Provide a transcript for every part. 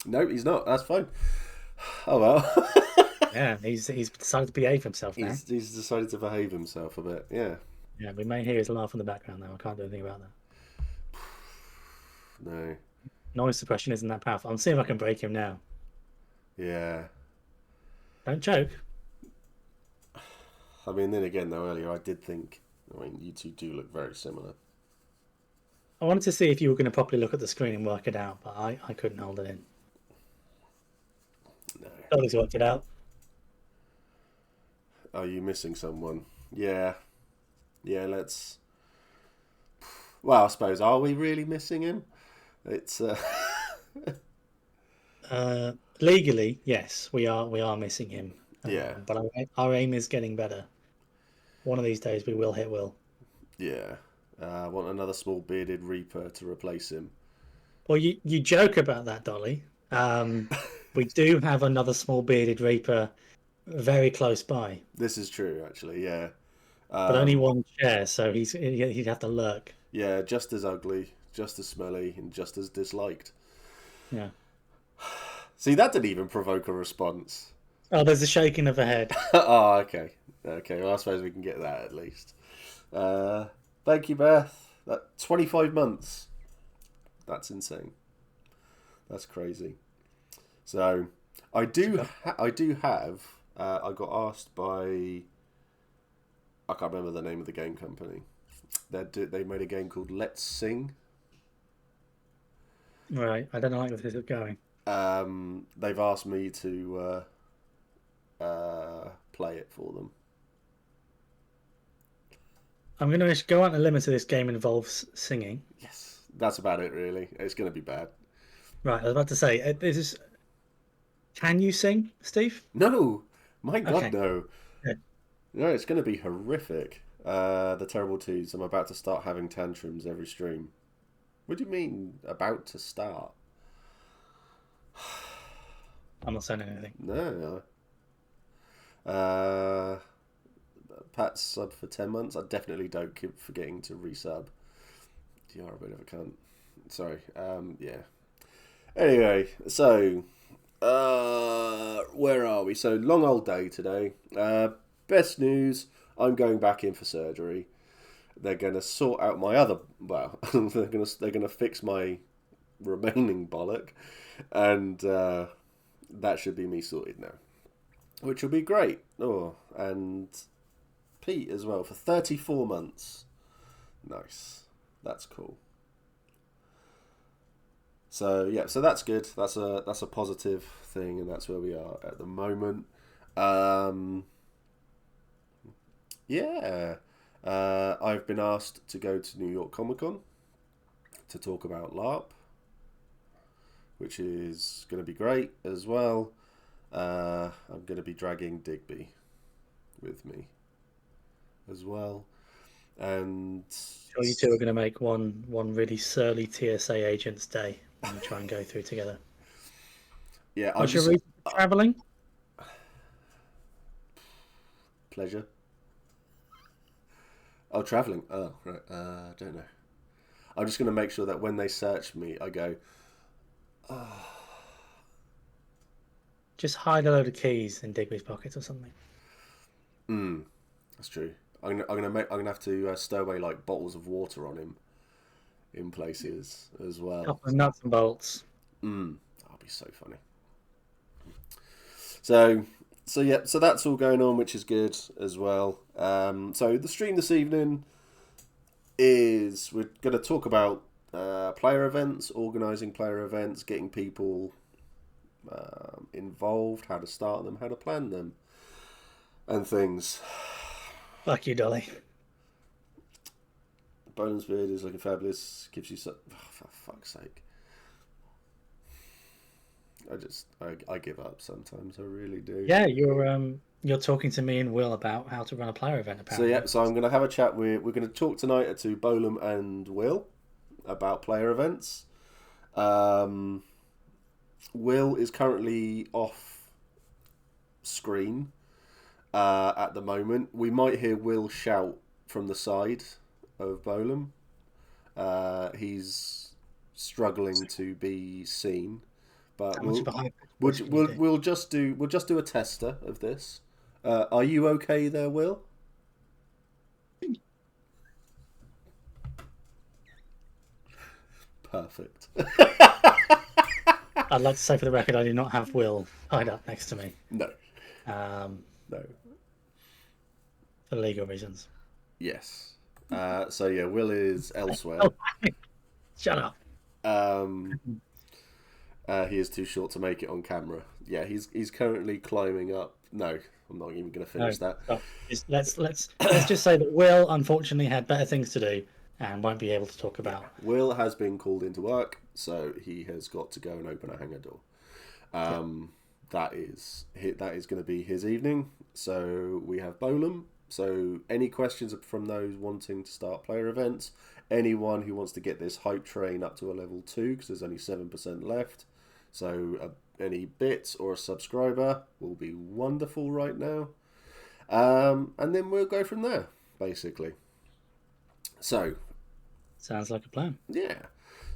No, he's not. That's fine. Oh well. Yeah, he's decided to behave himself now. He's decided to behave himself a bit. Yeah. Yeah, we may hear his laugh in the background now. I can't do anything about that. No. Noise suppression isn't that powerful. I'm seeing if I can break him now. Yeah. Don't choke. I mean, then again, though, earlier I did think. I mean, you two do look very similar. I wanted to see if you were going to properly look at the screen and work it out, but I couldn't hold it in. No. Dolly's worked it out. Are you missing someone? Yeah. Yeah. Let's. Well, I suppose, are we really missing him? It's. Legally, yes, we are missing him. Yeah. But our aim is getting better. One of these days we will hit Will. Yeah. I want another small bearded reaper to replace him. Well, you joke about that, Dolly. We do have another small bearded reaper very close by, This is true, actually. Yeah. but only Um, one chair, so he'd have to lurk. yeah. Just as ugly, just as smelly, and just as disliked. Yeah. See, that didn't even provoke a response. Oh, there's a shaking of the head. Oh, okay. Okay. Well, I suppose we can get that at least. Uh, Thank you, Beth. 25 months. That's insane. That's crazy. So, I do have. I got asked by. I can't remember the name of the game company. They made a game called Let's Sing. Right. I don't know where this is going. They've asked me to play it for them. I'm going to go out on a limit. This game involves singing. Yes, that's about it. Really, it's going to be bad. Right. I was about to say, this is. Can you sing, Steve? No, my God, Okay. no. Good. No, it's going to be horrific. The terrible twos. I'm about to start having tantrums every stream. What do you mean about to start? I'm not saying anything. No. Uh, Pat's sub for 10 months. I definitely don't keep forgetting to resub. You are a bit of a cunt. Sorry. Yeah. Anyway, so where are we? So long old day today. Best news. I'm going back in for surgery. They're gonna sort out my other. Well, they're gonna fix my remaining bollock, and that should be me sorted now, which will be great. Oh, and Pete as well for 34 months. Nice. That's cool. So yeah, so that's good. That's a positive thing, and that's where we are at the moment. Um, yeah, I've been asked to go to New York Comic Con to talk about LARP, which is going to be great as well. I'm going to be dragging Digby with me as well, and Sure, you two are going to make one really surly TSA agent's day when you try and go through together. yeah, I What's your just reason for traveling? pleasure. Oh, traveling. Oh, right. I don't know. I'm just going to make sure that when they search me, I go, oh, Just hide a load of keys in Digby's pockets or something. that's true. I'm gonna have to stow away like bottles of water on him in places as well. Couple of nuts and bolts. That'll be so funny. So, yeah, so that's all going on, which is good as well. So the stream this evening is we're going to talk about player events, organising player events, getting people involved, how to start them, how to plan them, and things. Fuck you, Dolly. Bolem's beard is looking fabulous. Gives you so. Oh, for fuck's sake. I give up sometimes. I really do. Yeah, you're talking to me and Will about how to run a player event. So Apparently, yeah, so I'm gonna have a chat with. We're gonna talk tonight to Bolem and Will about player events. Um, Will is currently off screen at the moment. We might hear Will shout from the side of Bolem. He's struggling to be seen, But How much of a high pitch voice can you do? we'll just do a tester of this. Are you okay there, Will? Perfect. I'd like to say for the record, I do not have Will tied up next to me. No. Um, No. for legal reasons. Yes. So yeah, Will is elsewhere. Oh, shut up. Um, he is too short to make it on camera. Yeah, he's currently climbing up. No, I'm not even going to finish that. Oh, let's just say that Will unfortunately had better things to do and won't be able to talk about. Will has been called into work, so he has got to go and open a hangar door. That is going to be his evening. So we have Bolem. So any questions from those wanting to start player events? Anyone who wants to get this hype train up to a level 2, because there's only 7% left. So any bits or a subscriber will be wonderful right now. And then we'll go from there, basically. So Sounds like a plan. yeah.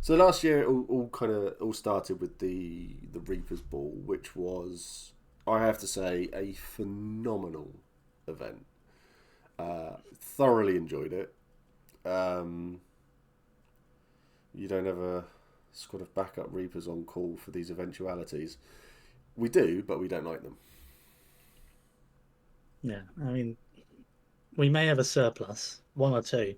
So last year it all started with the Reaper's Ball, which was, I have to say, a phenomenal event. Thoroughly enjoyed it. You don't have a squad of backup Reapers on call for these eventualities. We do, but we don't like them. Yeah, I mean, we may have a surplus, one or two,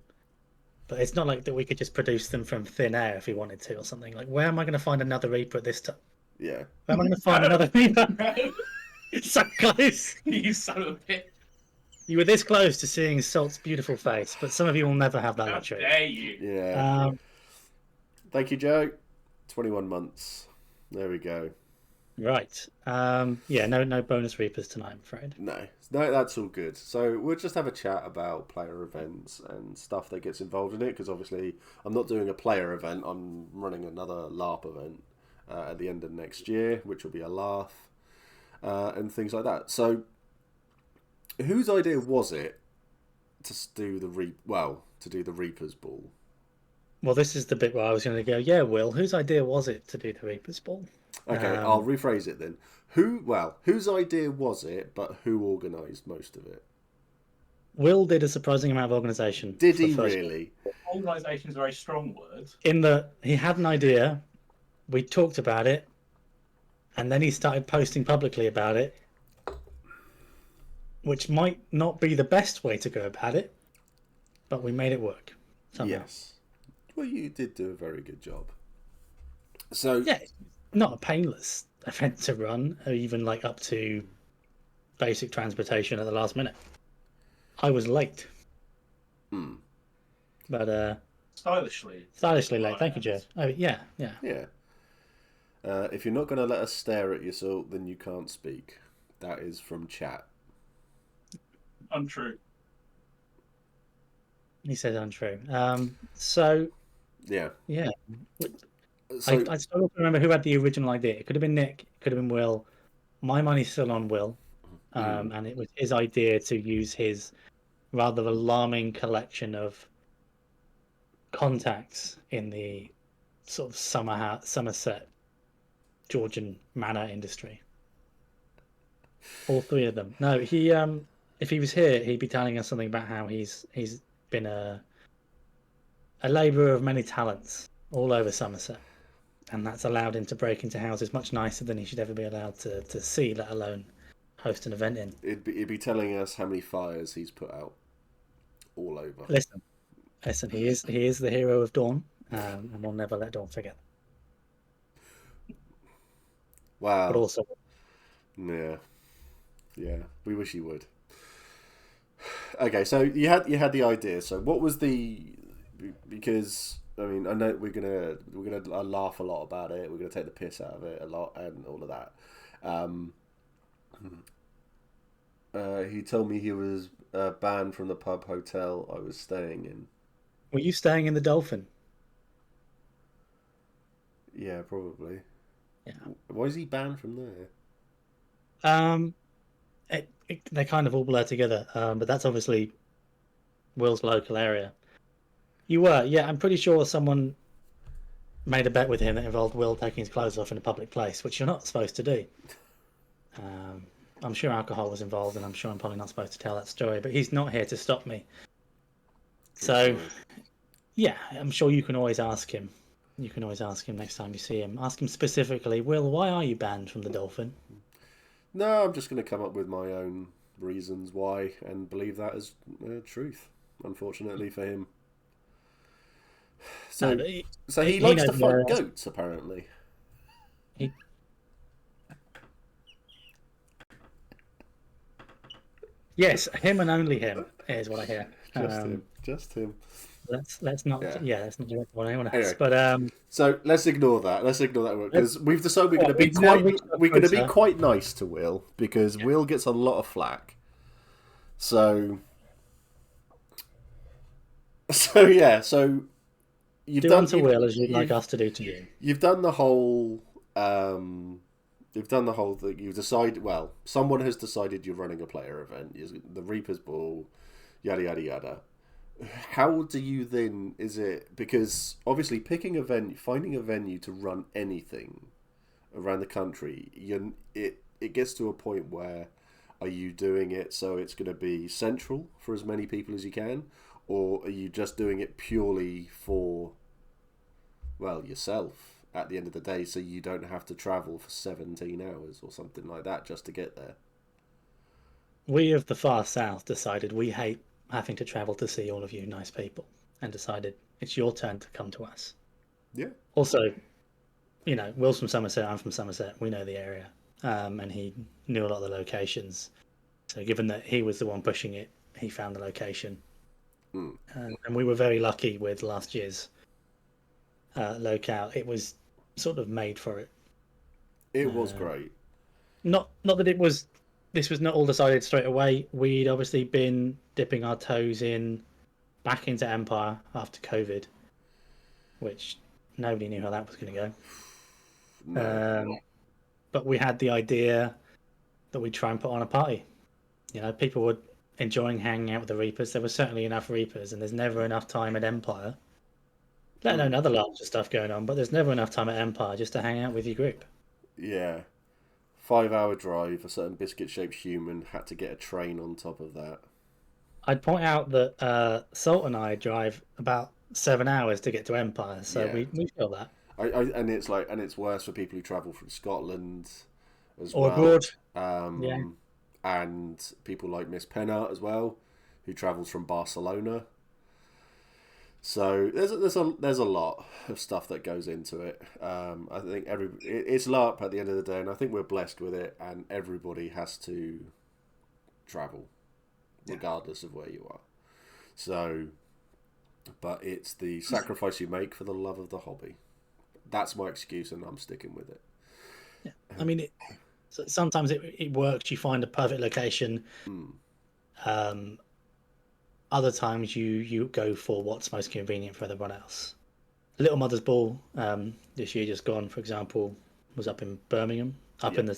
but it's not like that we could just produce them from thin air if we wanted to or something. Like, where am I going to find another Reaper at this time? Yeah. Where am I going to find another Reaper? It's so close. You son of a bitch. You were this close to seeing Salt's beautiful face, but some of you will never have that How luxury. dare you? Yeah. Thank you, Joe. 21 months. There we go. Right. Yeah, no bonus Reapers tonight, I'm afraid. No, that's all good. So we'll just have a chat about player events and stuff that gets involved in it, because obviously I'm not doing a player event. I'm running another LARP event at the end of next year, which will be a laugh and things like that. So whose idea was it to do the Reaper's Ball? Well, this is the bit where I was going to go, yeah, Will, whose idea was it to do the Reaper's Ball? Okay, I'll rephrase it then. Whose idea was it, but who organised most of it? Will did a surprising amount of organisation. Did he really? Organisation is a very strong word. In that he had an idea, we talked about it, and then he started posting publicly about it, which might not be the best way to go about it, but we made it work somehow. Yes. Well, you did do a very good job. So yeah, not a painless event to run, or even like up to basic transportation at the last minute. I was late. But Stylishly late. Thank you, Joe. Oh, yeah. If you're not going to let us stare at you, so then you can't speak. That is from chat. untrue. He said untrue. So Yeah. I still don't remember who had the original idea. It could have been Nick. It could have been Will. My money's still on Will. And it was his idea to use his rather alarming collection of contacts in the sort of Somerset Georgian manor industry. All three of them. No, he if he was here, he'd be telling us something about how he's been a labourer of many talents all over Somerset, and that's allowed him to break into houses much nicer than he should ever be allowed to see, let alone host an event in. He'd be telling us how many fires he's put out all over. Listen, he is the hero of Dawn, and we'll never let Dawn forget. Wow. But also, yeah, we wish he would. Okay, so you had the idea. So what was because I mean, I know we're gonna laugh a lot about it. We're gonna take the piss out of it a lot and all of that. He told me he was banned from the pub hotel I was staying in. were you staying in the Dolphin? Yeah, probably. Yeah. Why is he banned from there? They kind of all blur together, but that's obviously Will's local area. You were, yeah. I'm pretty sure someone made a bet with him that involved Will taking his clothes off in a public place, which you're not supposed to do. I'm sure alcohol was involved, and I'm sure I'm probably not supposed to tell that story, but he's not here to stop me. So, yeah, I'm sure you can always ask him. You can always ask him next time you see him. Ask him specifically, Will, why are you banned from the Dolphin? No, I'm just going to come up with my own reasons why and believe that as truth, unfortunately for him. So, No, he likes to knows fight goats, apparently. He... Yes, him and only him is what I hear. Just him. Let's not. Yeah, let's not do it for anyone else. Anyway, but so let's ignore that. Let's ignore that because we've decided we're going to be quite nice to Will because Will gets a lot of flack. So yeah. So you've done to Will as you'd like us to do to you. You've done the whole. You've done the whole thing. You've decided. Well, someone has decided you're running a player event. The Reaper's Ball, yada yada yada. How do you then? Is it because obviously finding a venue to run anything around the country, it gets to a point where are you doing it so it's going to be central for as many people as you can, or are you just doing it purely for yourself at the end of the day, so you don't have to travel for 17 hours or something like that just to get there? We of the far south decided we hate having to travel to see all of you nice people and decided it's your turn to come to us. Yeah. Also, Will's from Somerset, I'm from Somerset, we know the area, and he knew a lot of the locations. So given that he was the one pushing it, he found the location. And we were very lucky with last year's locale. It was sort of made for it. It was great. Not that this was not all decided straight away. We'd obviously been dipping our toes back into Empire after COVID, which nobody knew how that was going to go. No. But we had the idea that we'd try and put on a party. People were enjoying hanging out with the Reapers. There were certainly enough Reapers, and there's never enough time at Empire. Let alone other larger stuff going on, but there's never enough time at Empire just to hang out with your group. Yeah. 5-hour drive, a certain biscuit-shaped human had to get a train on top of that. I'd point out that Salt and I drive about 7 hours to get to Empire, so we feel that. And it's worse for people who travel from Scotland as or well. abroad. And people like Miss Pennart as well, who travels from Barcelona. So there's a lot of stuff that goes into it. I think it's LARP at the end of the day, and I think we're blessed with it. And everybody has to travel, regardless of where you are. So, but it's the sacrifice you make for the love of the hobby. That's my excuse, and I'm sticking with it. Yeah, I mean, sometimes it works. You find a perfect location. Other times you go for what's most convenient for everyone else. Little Mother's Ball this year just gone, for example, was up in Birmingham, in the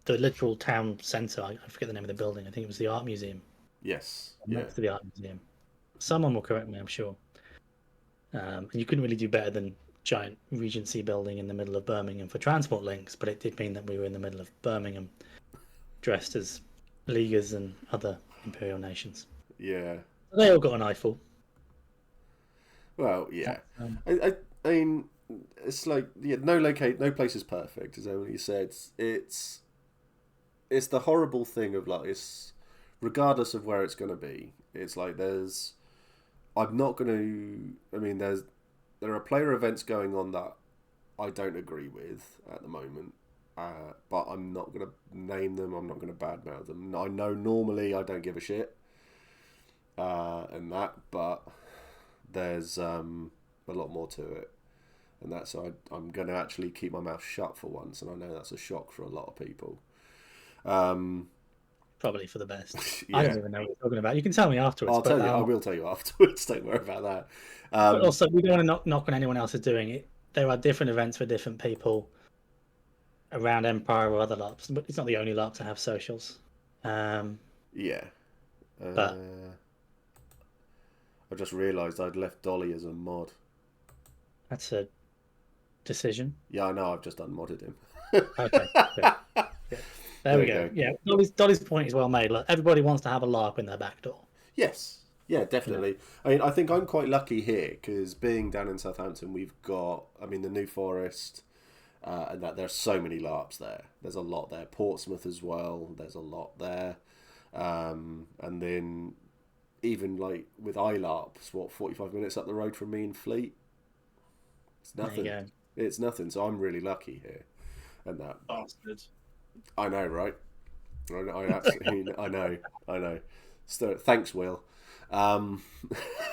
literal town centre. I forget the name of the building. I think it was the Art Museum. Yes. Next to the Art Museum. Someone will correct me, I'm sure. And you couldn't really do better than giant Regency building in the middle of Birmingham for transport links, but it did mean that we were in the middle of Birmingham, dressed as Leaguers and other imperial nations. Yeah. They all got an eyeful. Well, yeah. I mean, it's like no place is perfect, as Emily said. It's the horrible thing of it's regardless of where it's going to be. It's like there are player events going on that I don't agree with at the moment. But I'm not going to name them. I'm not going to badmouth them. I know normally I don't give a shit. And that, but there's a lot more to it, and that's I'm going to actually keep my mouth shut for once, and I know that's a shock for a lot of people. Probably for the best. I don't even know what you're talking about. You can tell me afterwards. I will tell you afterwards. Don't worry about that. But also, we don't want to knock on anyone else is doing it. There are different events for different people around Empire or other LARPs, but it's not the only LARP to have socials. But I just realised I'd left Dolly as a mod. That's a decision. Yeah, I know. I've just unmodded him. Okay. Good. Good. There we you go. go. Yeah, Dolly's point is well made. Look, everybody wants to have a LARP in their back door. Yes. Yeah, definitely. I mean, I think I'm quite lucky here because being down in Southampton, we've got, I mean, the New Forest, and that there's so many LARPs there. There's a lot there. Portsmouth as well. There's a lot there. And then even like with iLARPs, 45 minutes up the road from me in Fleet? It's There you nothing. go. It's nothing. So I'm really lucky here. And that, Bastard. I know, right? I absolutely, I know. So, thanks, Will. Um,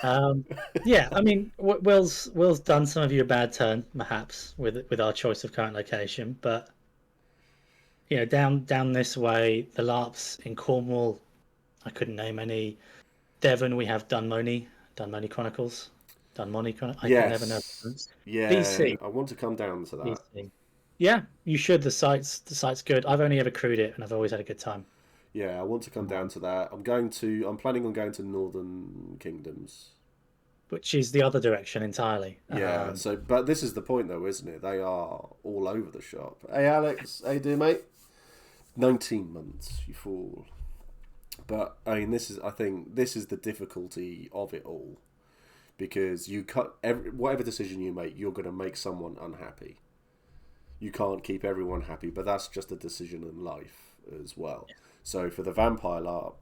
Yeah, I mean, Will's done some of you a bad turn, perhaps, with our choice of current location, but down this way, the LARPs in Cornwall, I couldn't name any. Devon, we have Dunmoney Chronicles, Dunmoney Chronicles. I can never know. yes. Yeah, BC, I want to come down to that. BC. Yeah, you should. The site's good. I've only ever crewed it, and I've always had a good time. Yeah, I want to come down to that. I'm planning on going to Northern Kingdoms. Which is the other direction entirely. Yeah, so, but this is the point though, isn't it? They are all over the shop. Hey, Alex. How you doing, mate? 19 months, you fool. But, I mean, I think this is the difficulty of it all. Because whatever decision you make, you're going to make someone unhappy. You can't keep everyone happy, but that's just a decision in life as well. So for the Vampire LARP,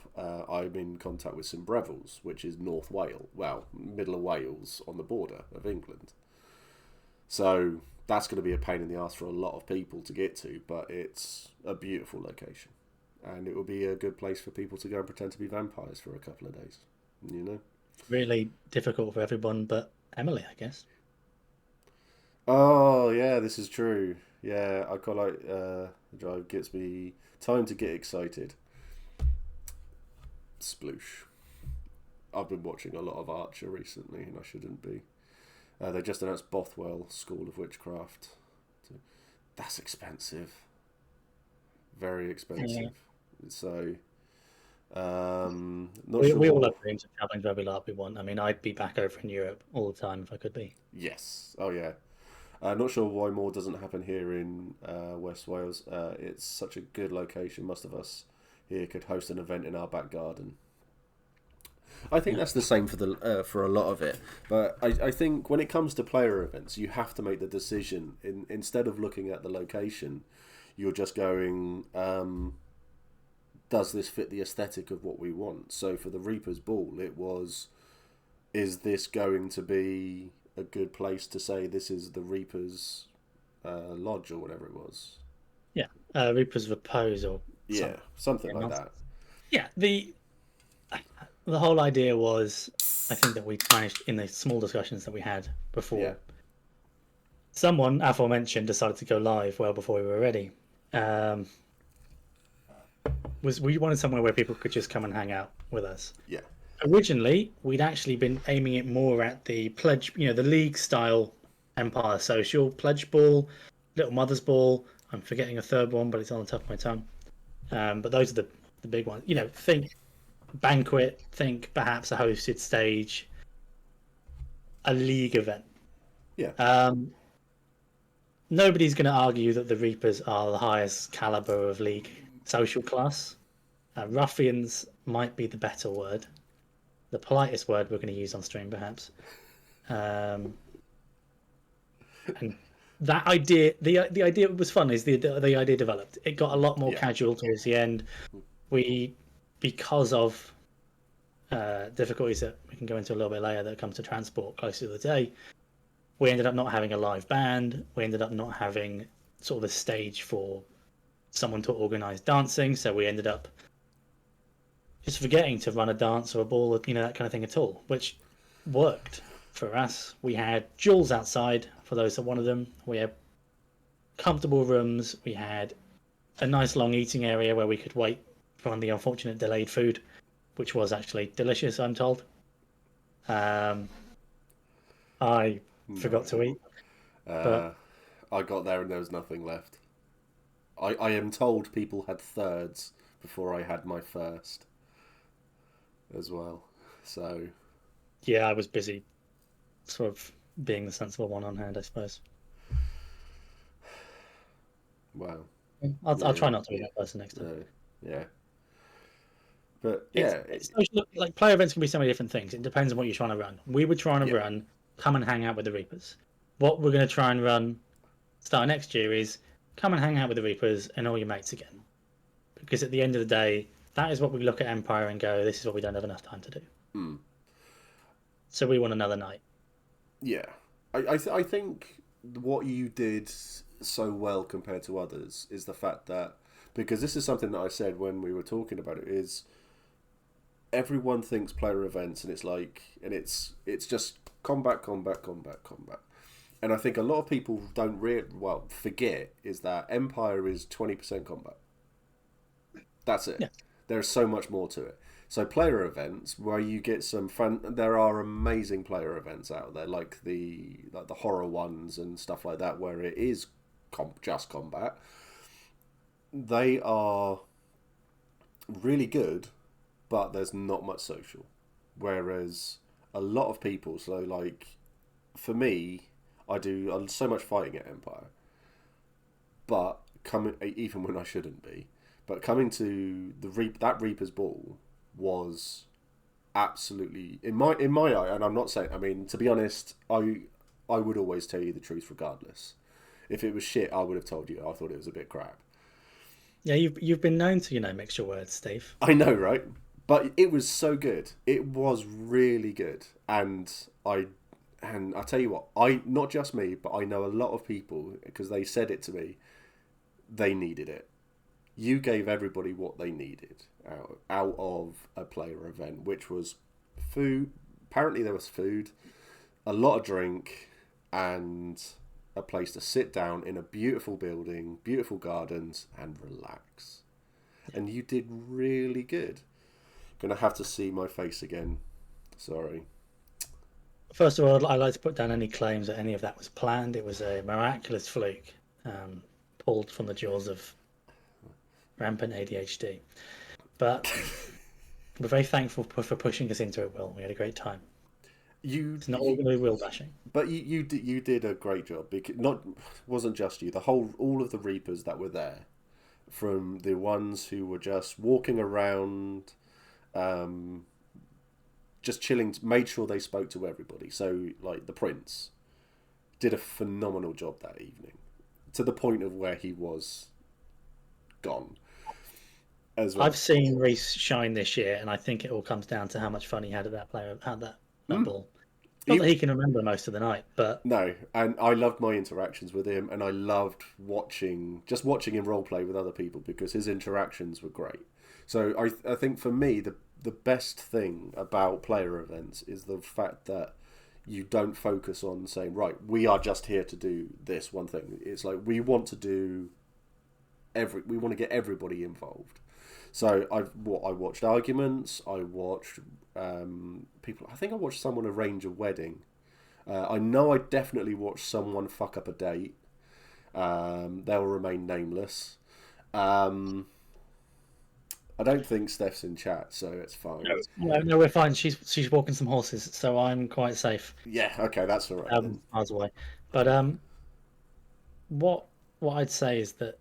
I'm in contact with St Brevels, which is North Wales, well, middle of Wales on the border of England. So that's going to be a pain in the ass for a lot of people to get to, but it's a beautiful location. And it will be a good place for people to go and pretend to be vampires for a couple of days, you know? Really difficult for everyone but Emily, I guess. Oh, yeah, this is true. Yeah, I quite like the drive gets me time to get excited. Sploosh. I've been watching a lot of Archer recently, and I shouldn't be. They just announced Bothwell School of Witchcraft. That's expensive. Very expensive. So, not We sure. all have dreams of traveling to every LARP we want. I mean, I'd be back over in Europe all the time if I could be. Yes. Oh, yeah. Not sure why more doesn't happen here in West Wales. It's such a good location. Most of us here could host an event in our back garden. I think that's the same for a lot of it. But I think when it comes to player events, you have to make the decision. Instead of looking at the location, you're just going, does this fit the aesthetic of what we want? So for the Reaper's Ball, it was, is this going to be a good place to say this is the Reaper's Lodge or whatever it was? Yeah, Reaper's Repose or something like that. Yeah, the whole idea was, I think that we managed in the small discussions that we had before. Yeah. Someone aforementioned decided to go live well before we were ready. We wanted somewhere where people could just come and hang out with us. Yeah. Originally, we'd actually been aiming it more at the pledge, the league style Empire Social pledge ball, Little Mother's Ball. I'm forgetting a third one, but it's on the top of my tongue. But those are the big ones. Think banquet, think perhaps a hosted stage, a league event. Yeah. Nobody's going to argue that the Reapers are the highest caliber of league social class. Ruffians might be the better word, the politest word we're going to use on stream, perhaps. And that idea, the idea was fun. Is the idea developed? It got a lot more casual towards the end. Because of difficulties that we can go into a little bit later that comes to transport closer to the day, we ended up not having a live band. We ended up not having sort of a stage for someone to organise dancing. So we ended up just forgetting to run a dance or a ball, that kind of thing at all, which worked for us. We had jewels outside for those that wanted them. We had comfortable rooms. We had a nice long eating area where we could wait for the unfortunate delayed food, which was actually delicious, I'm told. I forgot to eat. But I got there and there was nothing left. I am told people had thirds before I had my first as well. So yeah, I was busy sort of being the sensible one on hand, I suppose. Wow. I'll try not to be that person next time. No. Yeah. But It's, yeah, it's social, like player events can be so many different things. It depends on what you're trying to run. We were trying to run come and hang out with the Reapers. What we're going to try and run start next year is come and hang out with the Reapers and all your mates again. Because at the end of the day, that is what we look at Empire and go, this is what we don't have enough time to do. mm, So we want another night. yeah. I think what you did so well compared to others is the fact that, because this is something that I said when we were talking about it, is everyone thinks player events and it's just combat, combat, combat, combat. And I think a lot of people don't forget is that Empire is 20% combat. That's it. Yeah. There's so much more to it. So player events where you get some fun. There are amazing player events out there, like the horror ones and stuff like that, where it is just combat. They are really good, but there's not much social. Whereas a lot of people, so like for me, I do so much fighting at Empire, but even when I shouldn't be. But coming to that Reaper's Ball was absolutely in my eye, and I'm not saying. I mean, to be honest, I would always tell you the truth regardless. If it was shit, I would have told you. I thought it was a bit crap. Yeah, you've been known to mix your words, Steve. I know, right? But it was so good. It was really good, and I tell you what, not just me, but I know a lot of people because they said it to me. They needed it. You gave everybody what they needed out of a player event, which was food. Apparently there was food, a lot of drink, and a place to sit down in a beautiful building, beautiful gardens, and relax. And you did really good. Gonna have to see my face again. Sorry. First of all, I'd like to put down any claims that any of that was planned. It was a miraculous fluke, pulled from the jaws of rampant ADHD. But we're very thankful for pushing us into it, Will. We had a great time. It's not all going to be Will bashing. But you did a great job. Because wasn't just you. All of the Reapers that were there, from the ones who were just walking around, just chilling, made sure they spoke to everybody. So like the Prince did a phenomenal job that evening, to the point of where he was gone. As well. I've seen Reese shine this year, and I think it all comes down to how much fun he had at that ball. Not that he can remember most of the night, but no. And I loved my interactions with him, and I loved watching him role play with other people because his interactions were great. So I think for me the best thing about player events is the fact that you don't focus on saying, right, we are just here to do this one thing. It's like we want to get everybody involved. So I watched arguments. I watched people. I think I watched someone arrange a wedding. I know I definitely watched someone fuck up a date. They'll remain nameless. I don't think Steph's in chat, so it's fine. No, we're fine. She's walking some horses, so I'm quite safe. Yeah, okay, that's all right. Miles away. But what I'd say is that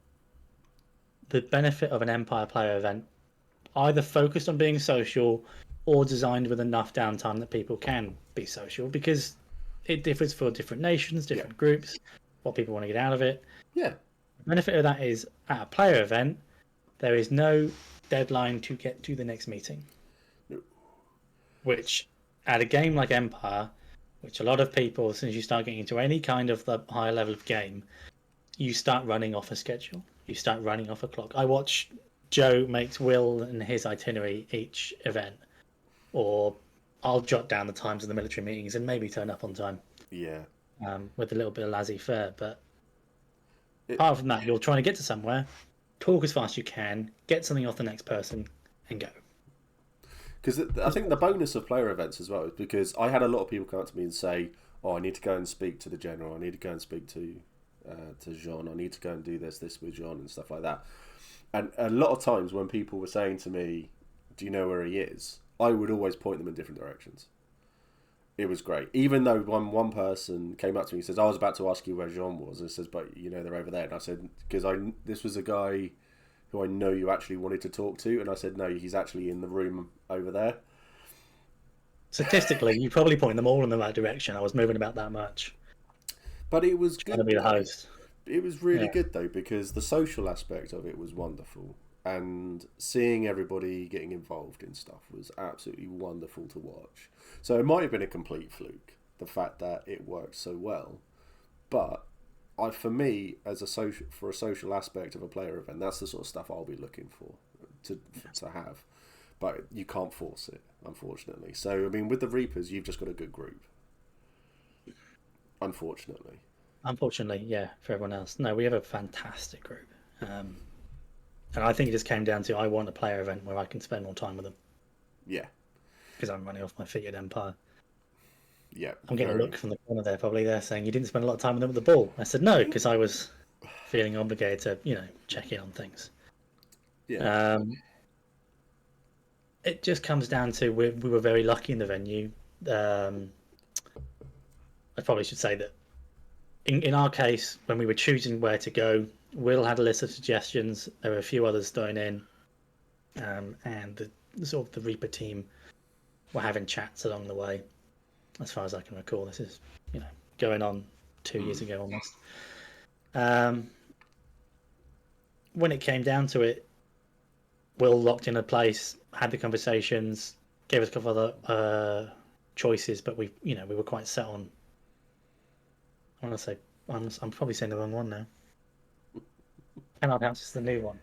the benefit of an Empire player event, either focused on being social or designed with enough downtime that people can be social, because it differs for different nations, different groups, what people want to get out of it. Yeah. The benefit of that is at a player event, there is no deadline to get to the next meeting. No. Which, at a game like Empire, which a lot of people, as soon as you start getting into any kind of the higher level of game, you start running off a schedule. You start running off a clock. I watch Joe makes Will and his itinerary each event, or I'll jot down the times of the military meetings and maybe turn up on time. Yeah. With a little bit of laissez-faire, but apart from that, you're trying to get to somewhere, talk as fast as you can, get something off the next person, and go. Because I think the bonus of player events as well is because I had a lot of people come up to me and say, "Oh, I need to go and speak to the general. I need to go and speak to Jean. I need to go and do this with Jean and stuff like that." And a lot of times when people were saying to me, "Do you know where he is?" I would always point them in different directions. It was great. Even though one person came up to me and says, "I was about to ask you where Jean was," and says, "But they're over there." And I said, "Because this was a guy who I know you actually wanted to talk to," and I said, "No, he's actually in the room over there." Statistically, you probably point them all in the right direction. I was moving about that much. But it was Trying to good be the though. host. It was really Yeah. good though, because the social aspect of it was wonderful, and seeing everybody getting involved in stuff was absolutely wonderful to watch. So it might have been a complete fluke, the fact that it worked so well, but for me, as a social aspect of a player event, that's the sort of stuff I'll be looking for to to have. But you can't force it, unfortunately. So I mean, with the Reapers, you've just got a good group. Unfortunately. Unfortunately, yeah, for everyone else. No, we have a fantastic group. And I think it just came down to I want a player event where I can spend more time with them Yeah. because I'm running off my feet at Empire. Yeah. I'm getting a look from the corner there, probably. They're saying, you didn't spend a lot of time with them with the ball. I said, no, because I was feeling obligated to, check in on things. Yeah. It just comes down to we were very lucky in the venue. I probably should say that in our case, when we were choosing where to go, Will had a list of suggestions. There were a few others thrown in, and the sort of the Reaper team were having chats along the way. As far as I can recall, this is going on 2 years ago almost. When it came down to it, Will locked in a place, had the conversations, gave us a couple of other choices, but we were quite set on. I want to say I'm probably saying the wrong one now. Canard House is the new one.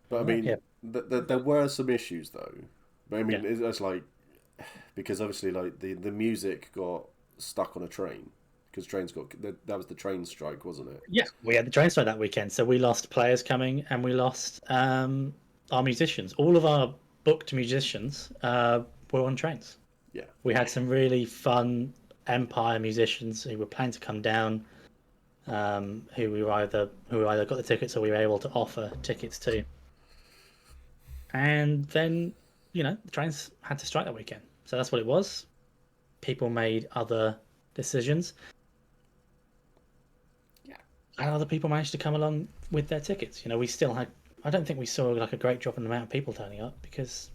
But I mean, Yeah. there were some issues though. But I mean, Yeah. it's like because obviously, like the music got stuck on a train because trains got that was the train strike, wasn't it? Yeah, we had the train strike that weekend, so we lost players coming, and we lost our musicians. All of our booked musicians were on trains. Yeah. We had some really fun Empire musicians who were planning to come down, who either got the tickets or we were able to offer tickets to. And then, the trains had to strike that weekend, so that's what it was. People made other decisions. And other people managed to come along with their tickets. We still had. I don't think we saw like a great drop in the amount of people turning up because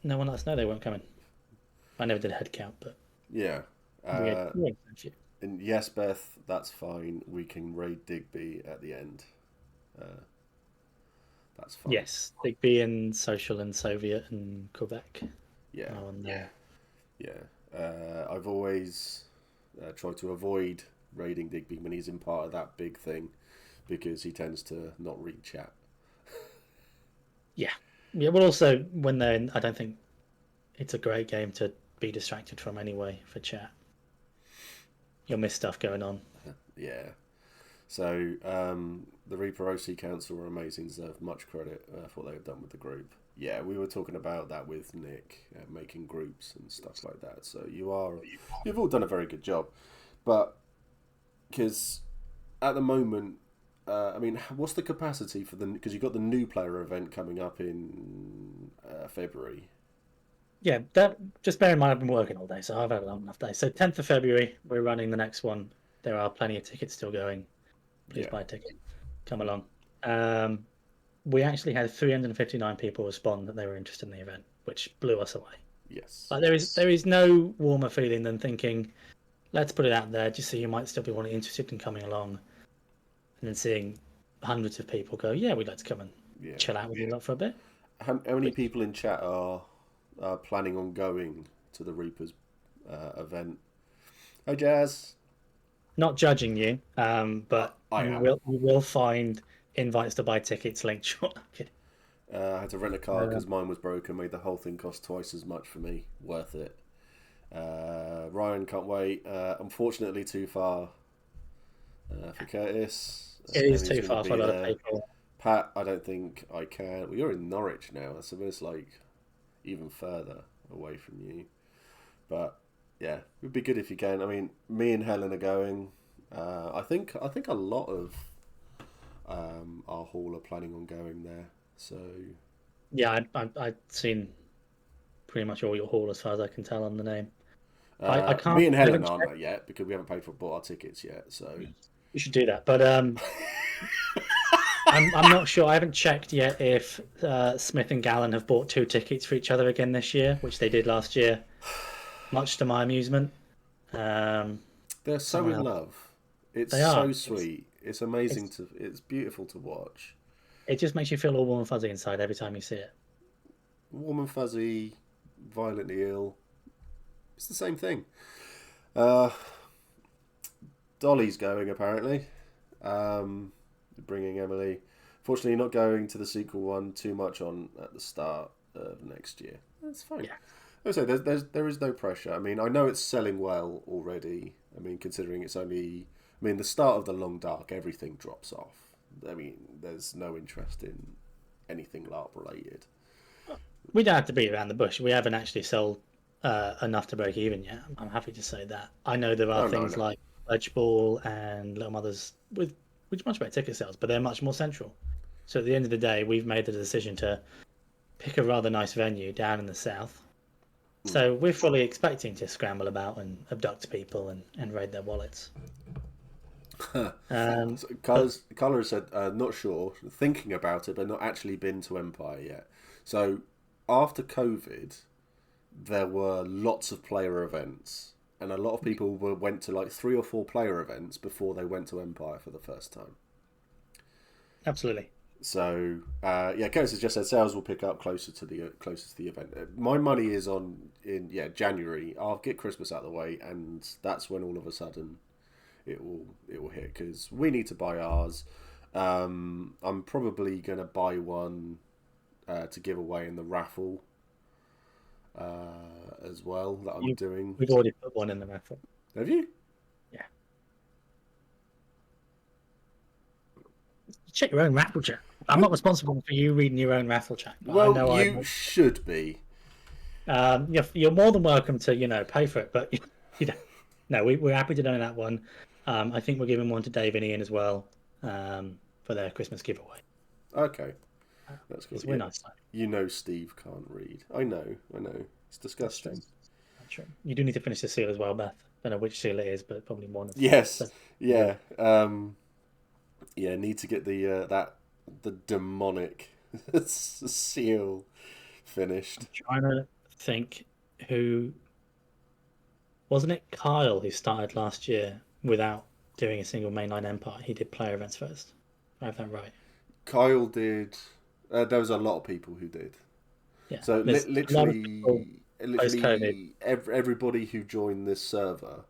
no one let us know they weren't coming. I never did a head count, but Yeah. we had a few. And yes, Beth, that's fine. We can raid Digby at the end. That's fine. Yes, Digby and Social and Soviet and Quebec. Yeah. Oh, no. Yeah. I've always tried to avoid raiding Digby when he's in part of that big thing because he tends to not read chat. Yeah. But also when they're in, I don't think it's a great game to be distracted from anyway for chat. You'll miss stuff going on. Yeah. So the Reaper OC Council were amazing. Deserve much credit for what they've done with the group. Yeah, we were talking about that with Nick, making groups and stuff like that. So you've all done a very good job. But because at the moment, I mean, what's the capacity for because you've got the new player event coming up in February. Yeah, that just bear in mind I've been working all day, so I've had a long enough day. So 10th of February, we're running the next one. There are plenty of tickets still going. Please buy a ticket. Come along. We actually had 359 people respond that they were interested in the event, which blew us away. Yes. Like there is no warmer feeling than thinking, let's put it out there just so you might still be interested in coming along, and then seeing hundreds of people go, yeah, we'd like to come and chill out with you lot for a bit. How many people in chat are planning on going to the Reapers event? Hi, Jazz. Not judging you, but I you will find invites to buy tickets linked short. I had to rent a car because mine was broken. Made the whole thing cost twice as much for me. Worth it. Ryan can't wait. Unfortunately, too far for Curtis. It is too far for a lot of people. Pat, I don't think I can. Well, you're in Norwich now, so it's like even further away from you. But yeah, it would be good if you can. I mean, me and Helen are going. I think a lot of our hall are planning on going there. So yeah, I've seen pretty much all your haul as far as I can tell on the name. I can't. Me and I Helen haven't aren't checked. that yet because we haven't paid for bought our tickets yet. So We should do that, but I'm not sure. I haven't checked yet if Smith and Gallen have bought 2 tickets for each other again this year, which they did last year, much to my amusement. they're so Someone in else. love. It's They are. so sweet. It's amazing It's, it's beautiful to watch. it just makes you feel all warm and fuzzy inside every time you see it. Warm and fuzzy, violently ill. It's the same thing. Uh, Dolly's going apparently. Bringing Emily. Fortunately, not going to the sequel one too much on at the start of next year. That's fine. Yeah. I would say there is no pressure. I mean, I know it's selling well already. I mean, considering it's only, I mean, the start of the Long Dark, everything drops off. I mean, there's no interest in anything LARP related. We don't have to beat around the bush. We haven't actually sold enough to break even yet. I'm happy to say that. I know there are Oh, no, things no. like Pledge Ball and Little Mothers with much better ticket sales, but they're much more central. So at the end of the day, we've made the decision to pick a rather nice venue down in the south. So we're fully expecting to scramble about and abduct people and raid their wallets. So Carla has said, not sure, thinking about it, but not actually been to Empire yet. So after COVID, there were lots of player events, and a lot of people went to like 3 or 4 player events before they went to Empire for the first time. Absolutely. So yeah, Curtis has just said sales will pick up closer to the event. My money is on in January. I'll get Christmas out of the way, and that's when all of a sudden it will hit because we need to buy ours. I'm probably gonna buy one to give away in the raffle as well that I'm doing. We've already put one in the raffle. Have you? Yeah. Check your own raffle chat. I'm not responsible for you reading your own raffle chat. But Well, I know you should be. you're more than welcome to pay for it, but no, we're happy to do that one. I think we're giving one to Dave and Ian as well for their Christmas giveaway. Okay, that's cool. Because we're nice. You know Steve can't read. I know. It's disgusting. That's true. You do need to finish the seal as well, Beth. Don't know which seal it is, but probably one of them. Yes. Yeah. Need to get the demonic seal finished. I'm trying to think who wasn't it Kyle who started last year without doing a single mainline Empire? He did player events first. I have that right. Kyle did. There was a lot of people who did. Yeah. So literally post-COVID. Everybody who joined this server,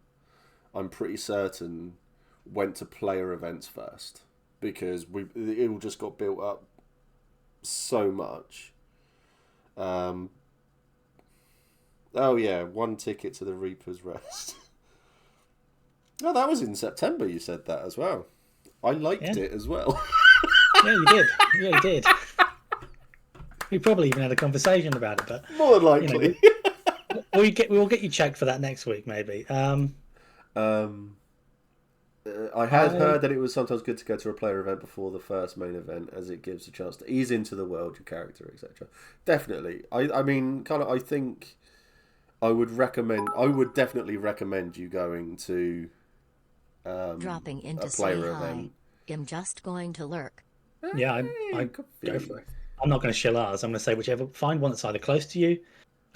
I'm pretty certain, went to player events first because it all just got built up so much. Oh yeah, 1 ticket to the Reaper's Rest. Oh, that was in September. You said that as well. I liked it as well. Yeah, you did. Yeah, you did. We probably even had a conversation about it, but more than likely. We'll get you checked for that next week, maybe. I had heard that it was sometimes good to go to a player event before the first main event, as it gives a chance to ease into the world, your character, etc. Definitely. I mean, kind of. I think I would definitely recommend you going to dropping into a player say hi. event. I'm just going to lurk. Yeah, I go for it. I'm not going to shill ours. I'm going to say find one that's either close to you,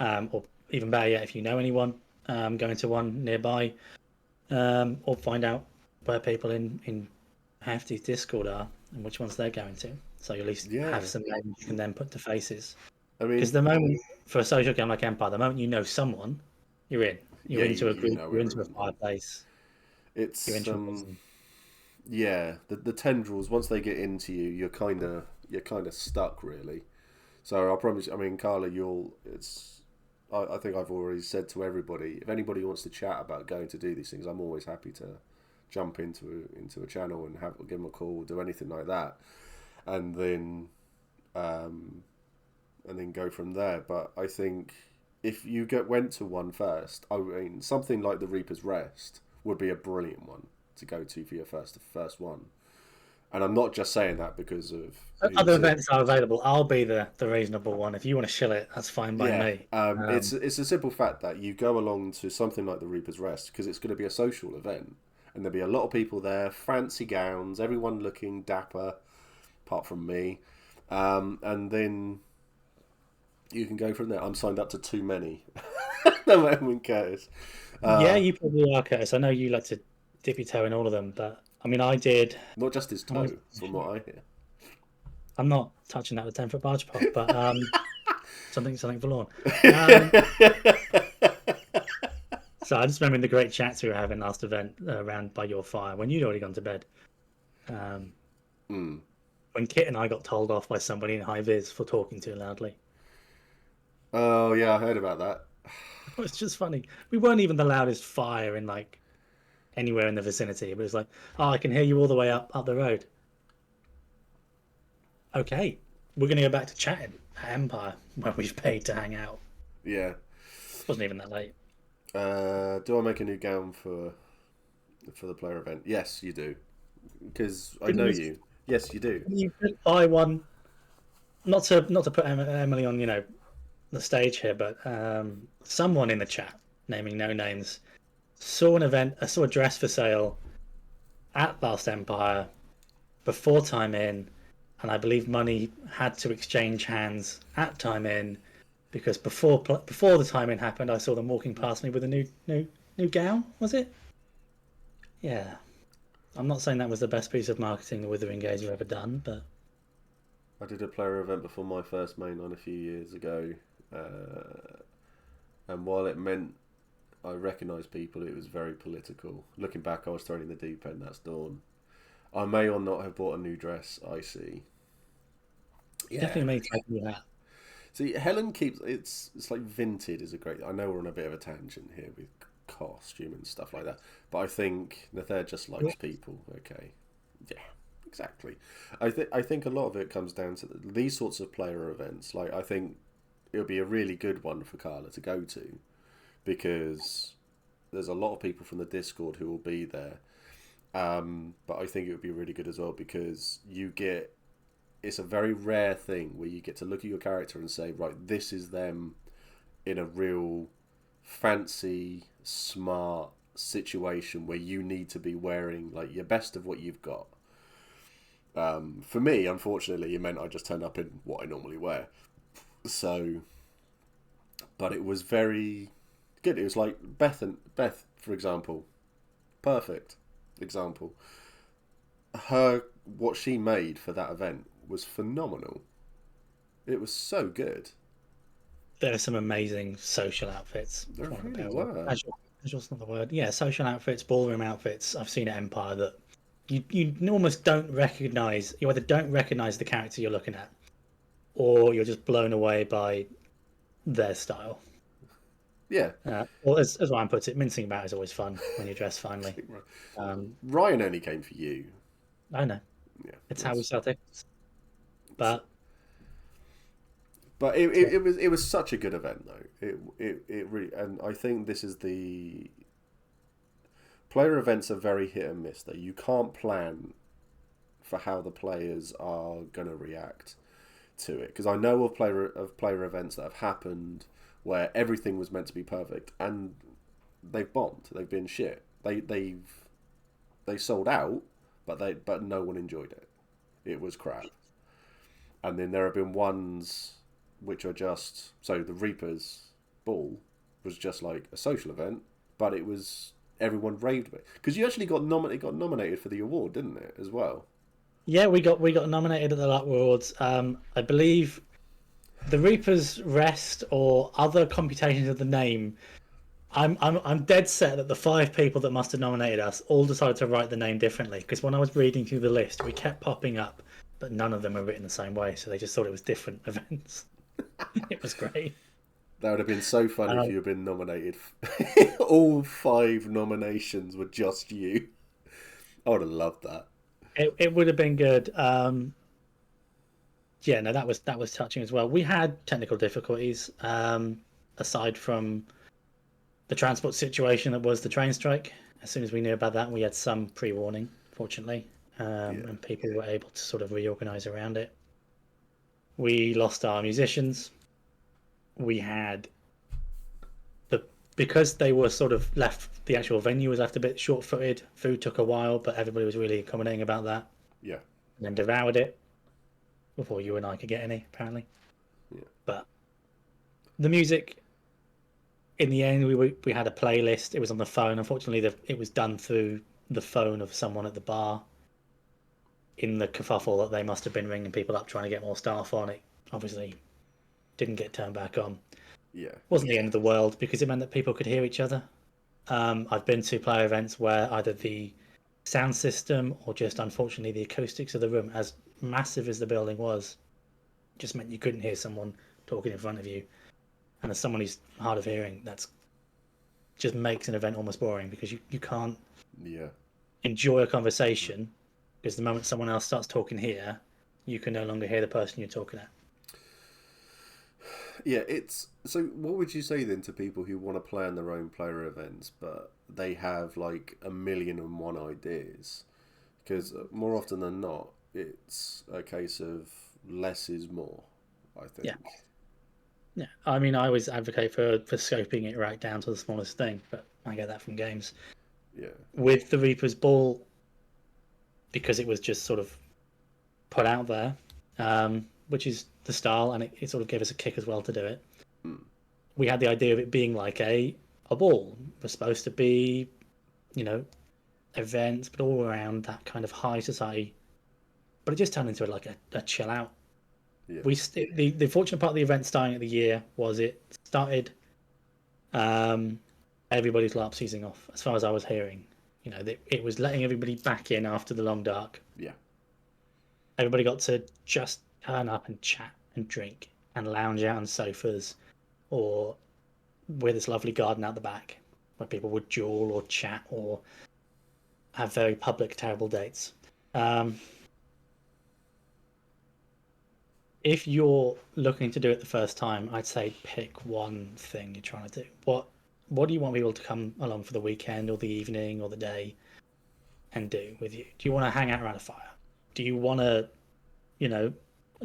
or even better yet, if you know anyone going to one nearby, or find out where people in Hefty's Discord are and which ones they're going to. So you at least have some names you can then put to faces. I mean, because the moment for a social game like Empire, the moment you know someone, you're in. You're into a group. You're into a fireplace. It's the tendrils. Once they get into you, you're kind of stuck really. So I promise. I mean, Carla, I think I've already said to everybody, if anybody wants to chat about going to do these things, I'm always happy to jump into a channel and give them a call, do anything like that, and then go from there. But I think if you went to one first, I mean, something like the Reaper's Rest would be a brilliant one to go to for your first one. And I'm not just saying that because of Other events are available. I'll be the reasonable one. If you want to shill it, that's fine by me. It's a simple fact that you go along to something like the Reaper's Rest because it's going to be a social event, and there'll be a lot of people there, fancy gowns, everyone looking dapper, apart from me, and then you can go from there. I'm signed up to too many. No, I mean, Curtis. Yeah, you probably are, Curtis. I know you like to dip your toe in all of them, but I mean, I did. Not just his toe, from what I hear. I'm not touching that with 10-foot barge pole, but something forlorn. So I just remember the great chats we were having last event around by your fire when you'd already gone to bed. When Kit and I got told off by somebody in high vis for talking too loudly. Oh yeah, I heard about that. It was just funny. We weren't even the loudest fire in like anywhere in the vicinity, but it was like, oh, I can hear you all the way up the road. Okay, we're going to go back to chatting at Empire where we've paid to hang out. Yeah. Wasn't even that late. Do I make a new gown for the player event? Yes, you do, because I know you. Yes, you do. You could buy one. Not to put Emily on, the stage here, but someone in the chat, naming no names, saw a dress for sale at Last Empire before time in, and I believe money had to exchange hands at time in, because before the time in happened, I saw them walking past me with a new gown. Was it? Yeah. I'm not saying that was the best piece of marketing the Withering Gaze have ever done, but I did a player event before my first mainline a few years ago, and while it meant I recognised people, it was very political. Looking back, I was thrown in the deep end. That's dawn. I may or not have bought a new dress. I see. yeah. Definitely me taking that. See, Helen keeps it's like Vinted is a great. I know we're on a bit of a tangent here with costume and stuff like that, but I think Nether just likes people. Okay, yeah, exactly. I think a lot of it comes down to these sorts of player events. Like, I think it would be a really good one for Carla to go to, because there's a lot of people from the Discord who will be there. But I think it would be really good as well because it's a very rare thing where you get to look at your character and say, right, this is them in a real fancy, smart situation where you need to be wearing like your best of what you've got. For me, unfortunately, it meant I just turned up in what I normally wear. So, but it was very good. It was like Beth, for example, perfect example. What she made for that event was phenomenal. It was so good. There are some amazing social outfits. There really were. Casual's not the word. Yeah, social outfits, ballroom outfits. I've seen at Empire that you almost don't recognise. You either don't recognise the character you're looking at, or you're just blown away by their style. Yeah. Well, as Ryan puts it, mincing about is always fun when you dress finely. Ryan only came for you. I know. Yeah, it's how we sell tickets. But it was such a good event though. It really, and I think this is the player events are very hit and miss though. You can't plan for how the players are gonna react to it, because I know of player events that have happened where everything was meant to be perfect and they've bombed. They've been shit. They sold out, but no one enjoyed it. It was crap. And then there have been ones which are just the Reaper's Ball was just like a social event, but it was everyone raved about it. Because you actually got nominated for the award, didn't it, as well? Yeah, we got nominated at the Luck Awards. I believe the Reaper's Rest or other computations of the name. I'm dead set that the 5 people that must have nominated us all decided to write the name differently, because when I was reading through the list, we kept popping up, but none of them were written the same way, so they just thought it was different events. It was great. That would have been so funny if you had been nominated. All 5 nominations were just you. I would have loved that. It would have been good. Yeah, no, that was touching as well. We had technical difficulties, aside from the transport situation that was the train strike. As soon as we knew about that, we had some pre-warning, fortunately. and people were able to sort of reorganize around it. We lost our musicians. We had because they were sort of left, the actual venue was left a bit short-footed. Food took a while, but everybody was really accommodating about that. Yeah. And then devoured it before you and I could get any, apparently. Yeah. But the music, in the end, we had a playlist. It was on the phone. Unfortunately, it was done through the phone of someone at the bar. In the kerfuffle that they must have been ringing people up trying to get more staff on, it obviously didn't get turned back on. Yeah. Wasn't the end of the world because it meant that people could hear each other. I've been to player events where either the sound system or just unfortunately the acoustics of the room, as massive as the building was, just meant you couldn't hear someone talking in front of you. And as someone who's hard of hearing, that's just makes an event almost boring because you can't enjoy a conversation because the moment someone else starts talking here, you can no longer hear the person you're talking at. Yeah, so what would you say then to people who want to plan their own player events, but they have like 1,000,001 ideas? Because more often than not, it's a case of less is more, I think. Yeah. I mean, I always advocate for scoping it right down to the smallest thing, but I get that from games. Yeah. With the Reaper's Ball, because it was just sort of put out there, which is the style, and it sort of gave us a kick as well to do it. We had the idea of it being like a ball. It was supposed to be, events, but all around that kind of high society. But it just turned into like a chill out. Yeah. The fortunate part of the event starting at the year was it started everybody's LARP season off, as far as I was hearing. It was letting everybody back in after the long dark. Yeah. Everybody got to just turn up and chat and drink and lounge out on sofas or with this lovely garden out the back where people would duel or chat or have very public, terrible dates. If you're looking to do it the first time, I'd say pick one thing you're trying to do. What do you want people to come along for the weekend or the evening or the day and do with you? Do you want to hang out around a fire? Do you want to,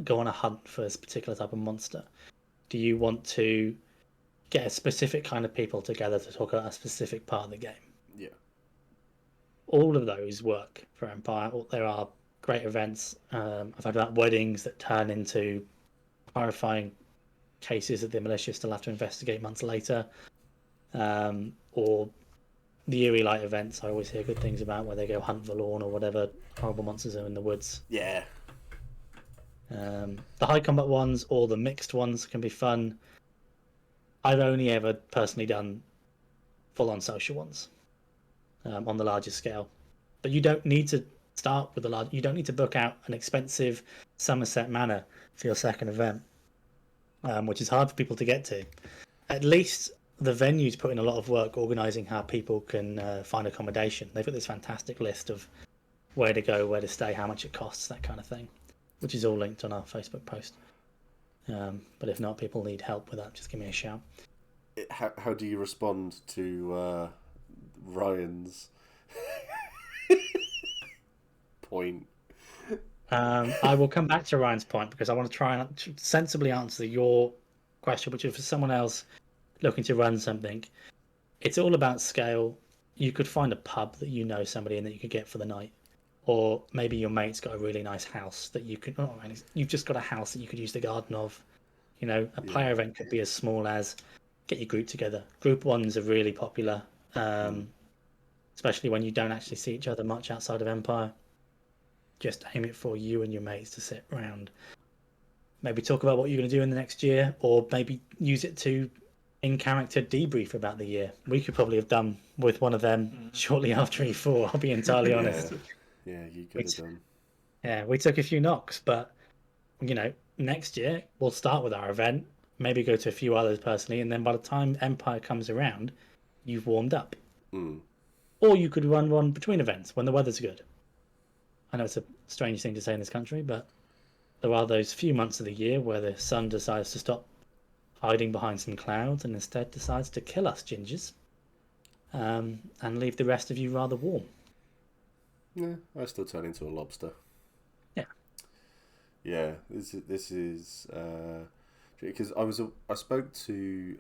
go on a hunt for this particular type of monster? Do you want to get a specific kind of people together to talk about a specific part of the game? Yeah. All of those work for Empire. There are great events. I've heard about weddings that turn into horrifying cases that the militia still have to investigate months later. Or the Eerie Light events, I always hear good things about, where they go hunt the lawn or whatever horrible monsters are in the woods. Yeah. The high combat ones or the mixed ones can be fun. I've only ever personally done full-on social ones on the largest scale, but you don't need to start with you don't need to book out an expensive Somerset Manor for your second event, which is hard for people to get to. At least the venues put in a lot of work organising how people can find accommodation. They've got this fantastic list of where to go, where to stay, how much it costs, that kind of thing, which is all linked on our Facebook post. But if not, people need help with that, just give me a shout. How do you respond to Ryan's point? I will come back to Ryan's point because I want to try and sensibly answer your question, which is for someone else looking to run something. It's all about scale. You could find a pub that you know somebody in that you could get for the night, or maybe your mate's got a really nice house that you could. You've just got a house that you could use the garden of. A player event could be as small as get your group together. Group ones are really popular, especially when you don't actually see each other much outside of Empire. Just aim it for you and your mates to sit around. Maybe talk about what you're going to do in the next year, or maybe use it to in-character debrief about the year. We could probably have done with one of them shortly after E4, I'll be entirely honest. Yeah, you could have done. Yeah, we took a few knocks, but, next year we'll start with our event, maybe go to a few others personally, and then by the time Empire comes around, you've warmed up. Or you could run one between events when the weather's good. I know it's a strange thing to say in this country, but there are those few months of the year where the sun decides to stop hiding behind some clouds and instead decides to kill us gingers, and leave the rest of you rather warm. Yeah, I still turn into a lobster. Yeah. Yeah, this is because I spoke to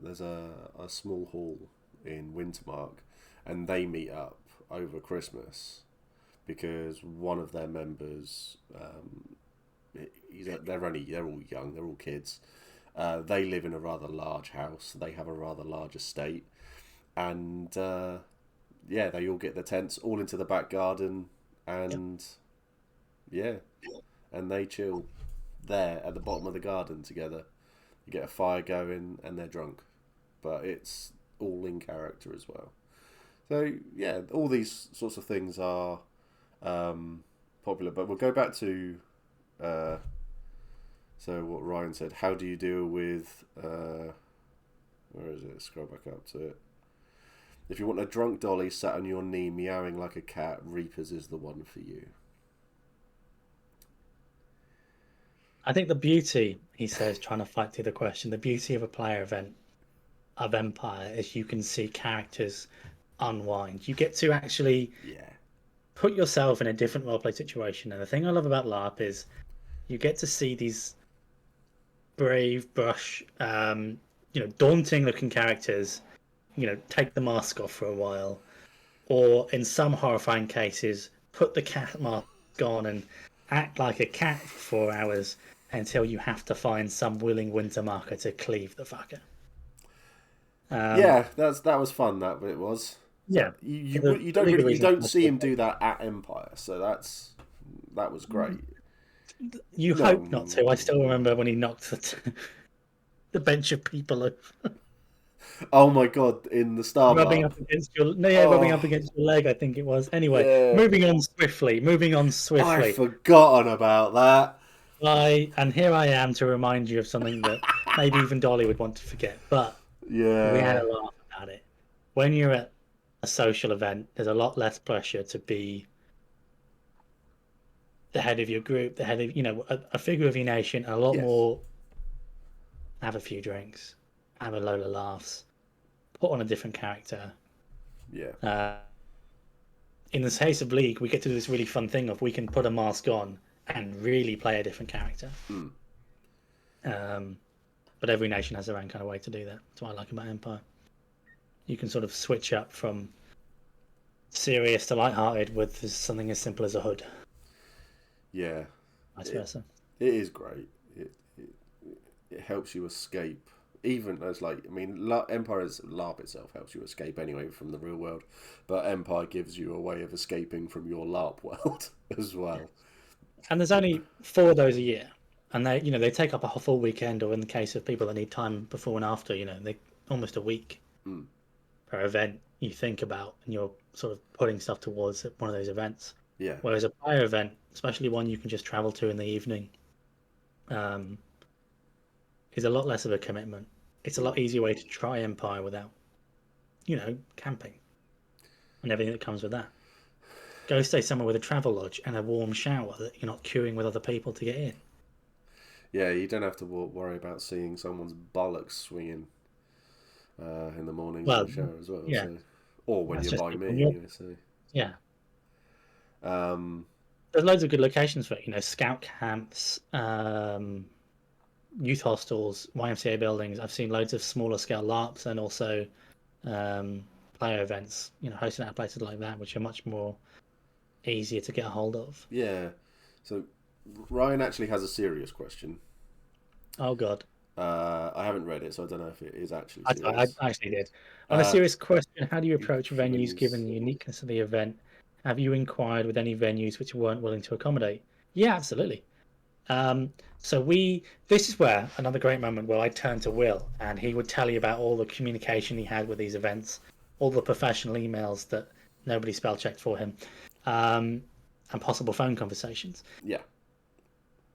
there's a small hall in Wintermark, and they meet up over Christmas because one of their members they're all young, they're all kids. They live in a rather large house. They have a rather large estate, and yeah, they all get their tents all into the back garden, and yeah, and they chill there at the bottom of the garden together. You get a fire going, and they're drunk, but it's all in character as well. So yeah, all these sorts of things are popular. But we'll go back to so what Ryan said. How do you deal with where is it? Scroll back up to it. If you want a drunk dolly sat on your knee meowing like a cat, Reapers is the one for you. I think the beauty, he says, trying to fight through the question, the beauty of a player event of Empire is you can see characters unwind. You get to actually put yourself in a different roleplay situation. And the thing I love about LARP is you get to see these brave, brush, daunting looking characters, take the mask off for a while, or in some horrifying cases, put the cat mask on and act like a cat for 4 hours until you have to find some willing winter marker to cleave the fucker. Yeah, that was fun. That bit was. Yeah, You don't see him do that at Empire, so that was great. You hope not to. I still remember when he knocked the bench of people over. Oh my god! In the Star rubbing up against your rubbing up against your leg, I think it was. Anyway, Yeah. moving on swiftly. I've forgotten about that. And here I am to remind you of something that maybe even Dolly would want to forget. But yeah, we had a laugh about it. When you're at a social event, there's a lot less pressure to be the head of your group, the head of a figure of your nation, and a lot more. Have a few drinks, have a load of laughs, put on a different character. Yeah. In the case of League, we get to do this really fun thing of we can put a mask on and really play a different character. But every nation has their own kind of way to do that. That's what I like about Empire. You can sort of switch up from serious to lighthearted with something as simple as a hood. Yeah. Vice versa. It is great. It helps you escape. Even as Empire's LARP itself helps you escape anyway from the real world, but Empire gives you a way of escaping from your LARP world as well. And there's only 4 of those a year, and they take up a full weekend, or in the case of people that need time before and after, they almost a week per event. You think about, and you're sort of putting stuff towards one of those events. Yeah. Whereas a player event, especially one you can just travel to in the evening, is a lot less of a commitment. It's a lot easier way to try Empire without, camping and everything that comes with that. Go stay somewhere with a travel lodge and a warm shower that you're not queuing with other people to get in. Yeah, you don't have to worry about seeing someone's bollocks swinging in the morning in the shower as well. Yeah. So. Or when That's you're by just me. Yeah. There's loads of good locations for it. Scout camps, youth hostels, YMCA buildings. I've seen loads of smaller scale LARPs and also player events, hosted at places like that, which are much more easier to get a hold of. Yeah. So Ryan actually has a serious question. Oh God. I haven't read it, so I don't know if it is actually I serious. actually did. On a serious question, how do you approach venues given the uniqueness of the event? Have you inquired with any venues which weren't willing to accommodate? Yeah, absolutely. So this is where another great moment where I turned to Will and he would tell you about all the communication he had with these events, all the professional emails that nobody spell checked for him, and possible phone conversations. Yeah.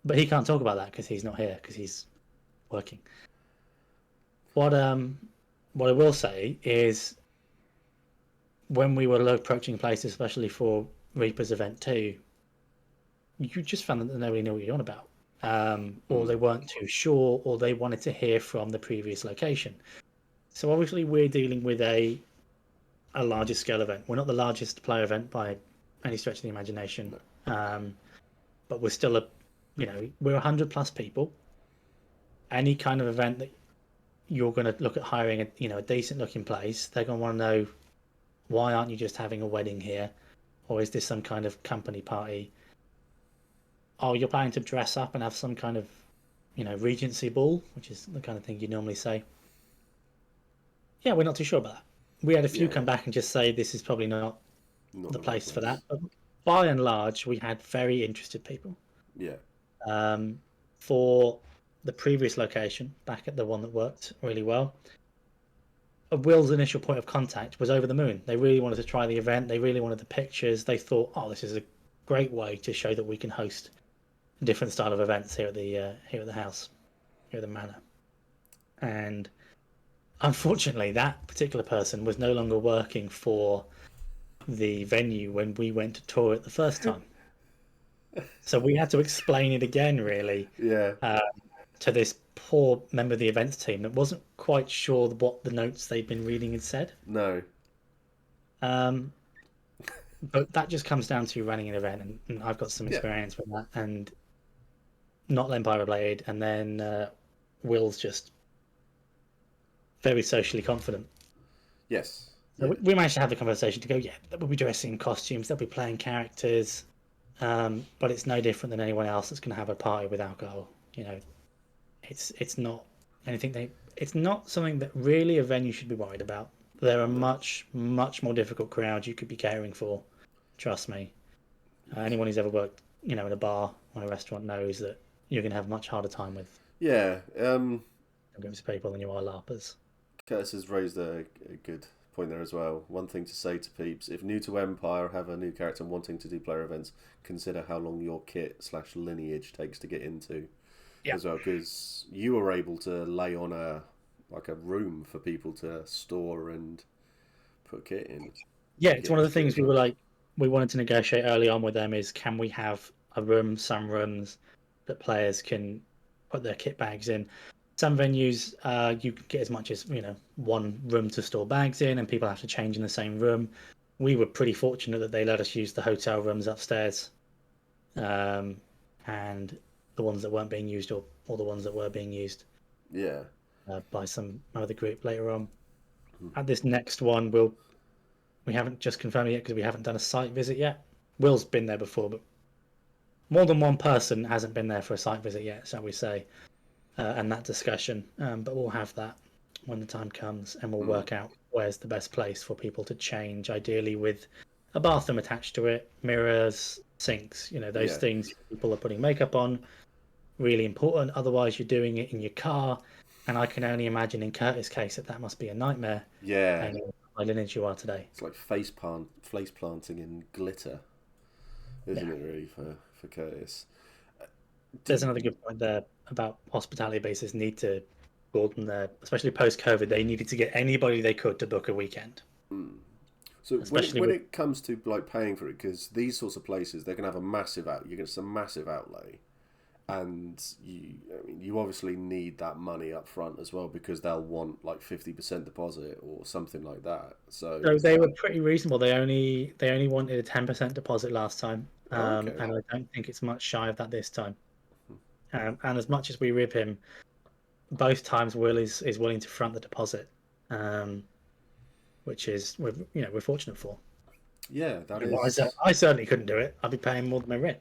But he can't talk about that because he's not here because he's working. What I will say is when we were approaching places, especially for Reaper's event 2, you just found that nobody knew what you're on about. Or they weren't too sure, or they wanted to hear from the previous location. So obviously we're dealing with a larger scale event. We're not the largest player event by any stretch of the imagination. But we're still we're 100+ people. Any kind of event that you're going to look at hiring a decent looking place, they're going to want to know, why aren't you just having a wedding here, or is this some kind of company party? Oh, you're planning to dress up and have some kind of Regency ball, which is the kind of thing you normally say. Yeah, we're not too sure about that. We had a few come back and just say this is probably not the place for that. But by and large, we had very interested people. Yeah. For the previous location, back at the one that worked really well, Will's initial point of contact was over the moon. They really wanted to try the event. They really wanted the pictures. They thought, oh, this is a great way to show that we can host a different style of events here at the house, here at the manor. And unfortunately, that particular person was no longer working for the venue when we went to tour it the first time. So we had to explain it again, really. Yeah. To this poor member of the events team that wasn't quite sure what the notes they'd been reading had said. No. But that just comes down to running an event, and I've got some experience with that, and not Empire related. And then Will's just very socially confident. Yes. So we managed to have the conversation to go, yeah, we'll be dressing in costumes, they'll be playing characters, but it's no different than anyone else that's going to have a party with alcohol. It's not anything it's not something that really a venue should be worried about. There are much more difficult crowds you could be caring for. Trust me. Anyone who's ever worked, in a bar or a restaurant knows that you're going to have a much harder time with groups of people than you are LARPers. Curtis has raised a good point there as well. One thing to say to peeps: if new to Empire, have a new character wanting to do player events, consider how long your kit/lineage takes to get into. As well, because you were able to lay on a room for people to store and put kit in. Yeah, it's one of the things we wanted to negotiate early on with them is, can we have some rooms that players can put their kit bags in. Some venues you can get as much as one room to store bags in, and people have to change in the same room. We were pretty fortunate that they let us use the hotel rooms upstairs, and the ones that weren't being used, or the ones that were being used by some other group later on. At this next one, we haven't just confirmed it yet because we haven't done a site visit yet. Will's been there before, but more than one person hasn't been there for a site visit yet, shall we say, and that discussion. But we'll have that when the time comes, and we'll work out where's the best place for people to change, ideally with a bathroom attached to it, mirrors, sinks, those things people are putting makeup on. Really important. Otherwise, you're doing it in your car, and I can only imagine in Curtis' case that must be a nightmare. Yeah. How lineage you are today. It's like face planting in glitter, isn't it? Really for Curtis. There's another good point there about hospitality bases need to broaden their, especially post-COVID. They needed to get anybody they could to book a weekend. So when it comes to paying for it, because these sorts of places, they're going to have a massive massive outlay. And you obviously need that money up front as well, because they'll want 50% deposit or something like that. So they were pretty reasonable. They only wanted a 10% deposit last time, and I don't think it's much shy of that this time. And as much as we rib him, both times Will is willing to front the deposit, which is we're fortunate for. Yeah, that is. I certainly couldn't do it. I'd be paying more than my rent.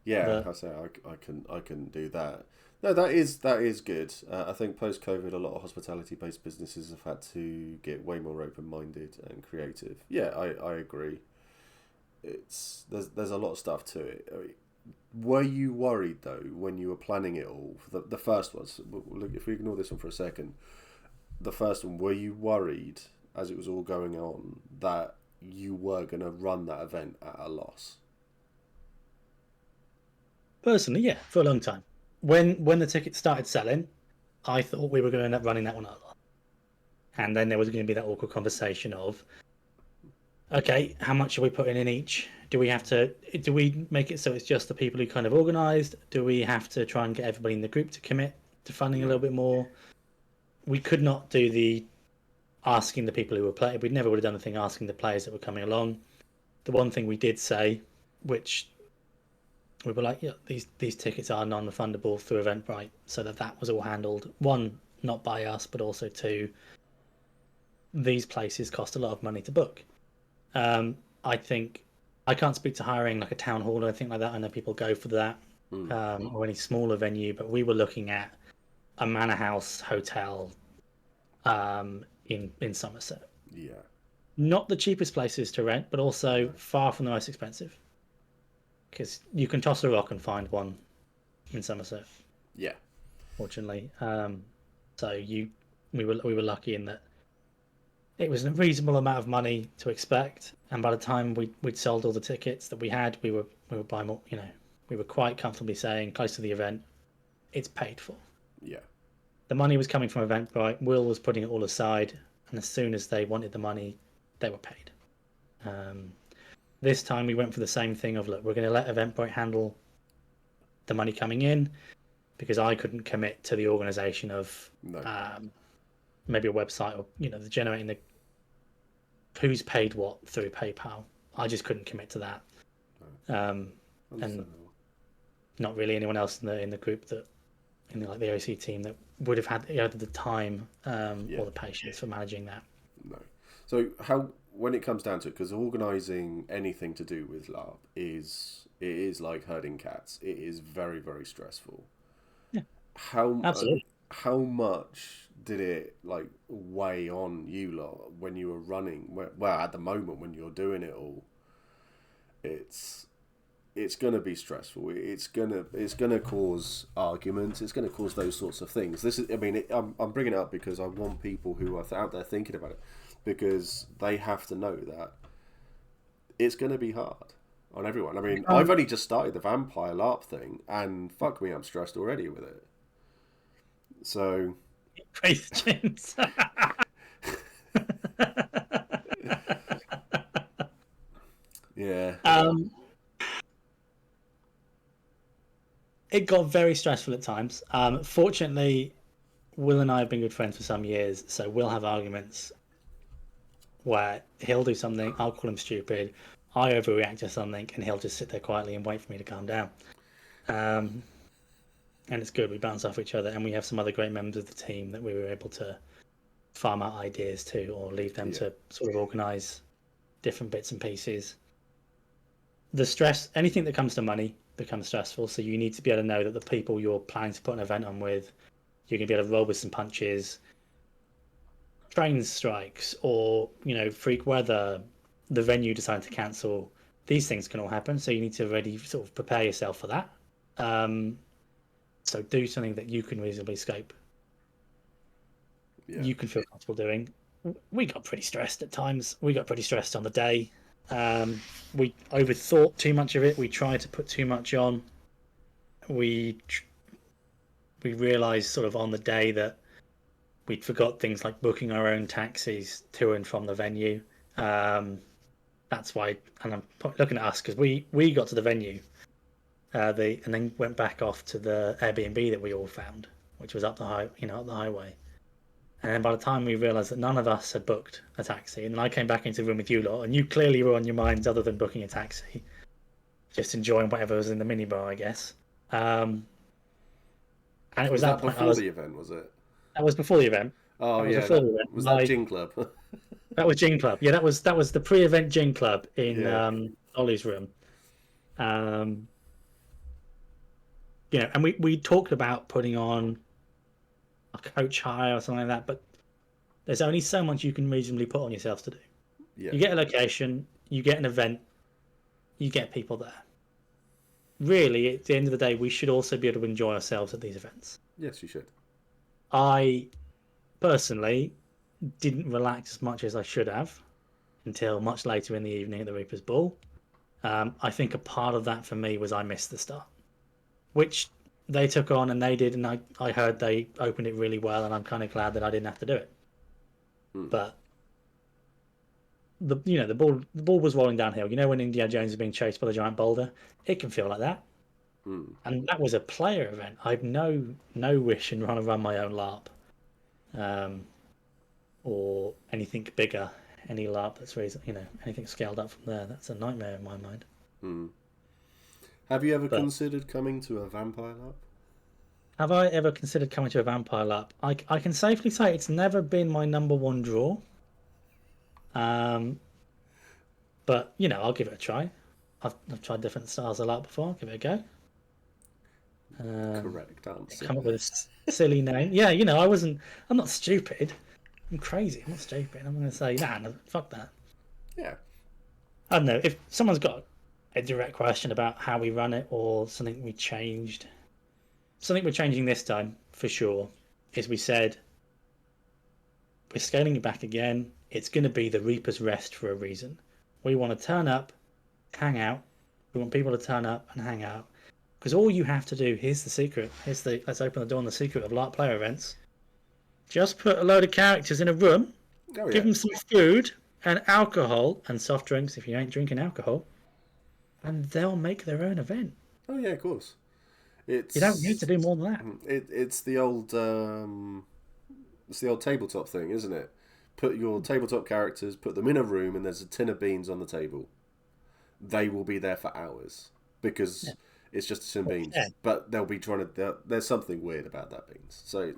Yeah, I say I couldn't do that. No, that is good. I think post-COVID, a lot of hospitality-based businesses have had to get way more open-minded and creative. Yeah, I agree. There's a lot of stuff to it. Were you worried though when you were planning it all? The first was, look, if we ignore this one for a second, the first one, were you worried as it was all going on that you were going to run that event at a loss? Personally, yeah, for a long time. When the tickets started selling, I thought we were going to end up running that one out. And then there was going to be that awkward conversation of, okay, how much are we putting in each? Do we make it so it's just the people who kind of organised? Do we have to try and get everybody in the group to commit to funding a little bit more? We could not do the asking the people who were playing. We never would have done the thing asking the players that were coming along. the one thing we did say, which we were like, yeah, these tickets are non-refundable through Eventbrite, so that was all handled. One, not by us, but also two, these places cost a lot of money to book. I think I can't speak to hiring like a town hall or anything like that. I know people go for that, or any smaller venue, but we were looking at a manor house hotel in Somerset. Yeah. Not the cheapest places to rent, but also far from the most expensive. Because you can toss a rock and find one in Somerset. Yeah. Fortunately, so we were lucky in that it was a reasonable amount of money to expect, and by the time we'd sold all the tickets that we had, we were by more, we were quite comfortably saying close to the event, it's paid for. Yeah. The money was coming from Eventbrite. Will was putting it all aside, and as soon as they wanted the money, they were paid. This time we went for the same thing of, look, we're going to let Eventbrite handle the money coming in, because I couldn't commit to the organisation of maybe a website or the generating the who's paid what through PayPal. I just couldn't commit to that, and not really anyone else in the group that like the OC team that would have had either the time or the patience for managing that. No. So how, when it comes down to it, because organising anything to do with LARP is like herding cats. It is very, very stressful. Yeah. Absolutely. How much did it like weigh on you lot when you were running? Well, at the moment when you're doing it all, it's going to be stressful. It's gonna cause arguments. It's going to cause those sorts of things. This is, I mean, I'm bringing it up because I want people who are out there thinking about it, because they have to know that it's going to be hard on everyone. I mean, I've only just started the vampire LARP thing, and fuck me, I'm stressed already with it. So, praise James. yeah. It got very stressful at times. Fortunately, Will and I have been good friends for some years, so we'll have arguments where he'll do something, I'll call him stupid, I overreact to something, and he'll just sit there quietly and wait for me to calm down. And it's good. We bounce off each other, and we have some other great members of the team that we were able to farm out ideas to, or leave them to sort of organise different bits and pieces. The stress, anything that comes to money becomes stressful, so you need to be able to know that the people you're planning to put an event on with, you're going to be able to roll with some punches. Train strikes, or freak weather, the venue deciding to cancel, these things can all happen, so you need to already sort of prepare yourself for that. So do something that you can reasonably scope. You can feel comfortable doing. We got pretty stressed at times. We got pretty stressed on the day. We overthought too much of it. We tried to put too much on. We realised sort of on the day that we'd forgot things like booking our own taxis to and from the venue. That's why, and I'm looking at us, because we got to the venue, and then went back off to the Airbnb that we all found, which was up the highway. And then by the time we realised that none of us had booked a taxi, and then I came back into the room with you lot, and you clearly were on your minds other than booking a taxi, just enjoying whatever was in the minibar, I guess. And it was that before the event, was it? That was before the event. Oh yeah, was that Gin Club? That was Gin Club. Yeah, that was the pre-event Gin Club in Ollie's room. And we talked about putting on a coach hire or something like that, but there's only so much you can reasonably put on yourselves to do. Yeah. You get a location, you get an event, you get people there. Really, at the end of the day, we should also be able to enjoy ourselves at these events. Yes, you should. I personally didn't relax as much as I should have until much later in the evening at the Reaper's Ball. I think a part of that for me was I missed the start, which they took on and they did, and I heard they opened it really well, and I'm kind of glad that I didn't have to do it. But the ball was rolling downhill. When Indiana Jones is being chased by the giant boulder, it can feel like that. And that was a player event. I've no wish in trying to run my own LARP, or anything bigger any LARP that's raised, anything scaled up from there. That's a nightmare in my mind. Have you ever But- considered coming to a vampire LARP? Have I ever considered coming to a vampire LARP? I can safely say it's never been my number one draw. But I'll give it a try. I've tried different styles of LARP before. I'll give it a go. Correct answer. Come up with a silly name. Yeah, I'm not stupid. I'm crazy. I'm not stupid. I'm going to say, nah, no, fuck that. Yeah. I don't know. If someone's got a direct question about how we run it or something we changed, something we're changing this time for sure is we said we're scaling it back again. It's going to be the Reaper's Rest for a reason. We want to turn up, hang out. We want people to turn up and hang out. Because all you have to do, here's the secret. Let's open the door on the secret of LARP player events. Just put a load of characters in a room, give them some food and alcohol and soft drinks if you ain't drinking alcohol, and they'll make their own event. Oh yeah, of course. You don't need to do more than that. It's the old tabletop thing, isn't it? Put your tabletop characters, put them in a room, and there's a tin of beans on the table. They will be there for hours because it's just a tin of beans. Yeah. But they'll be trying to. There's something weird about that beans. So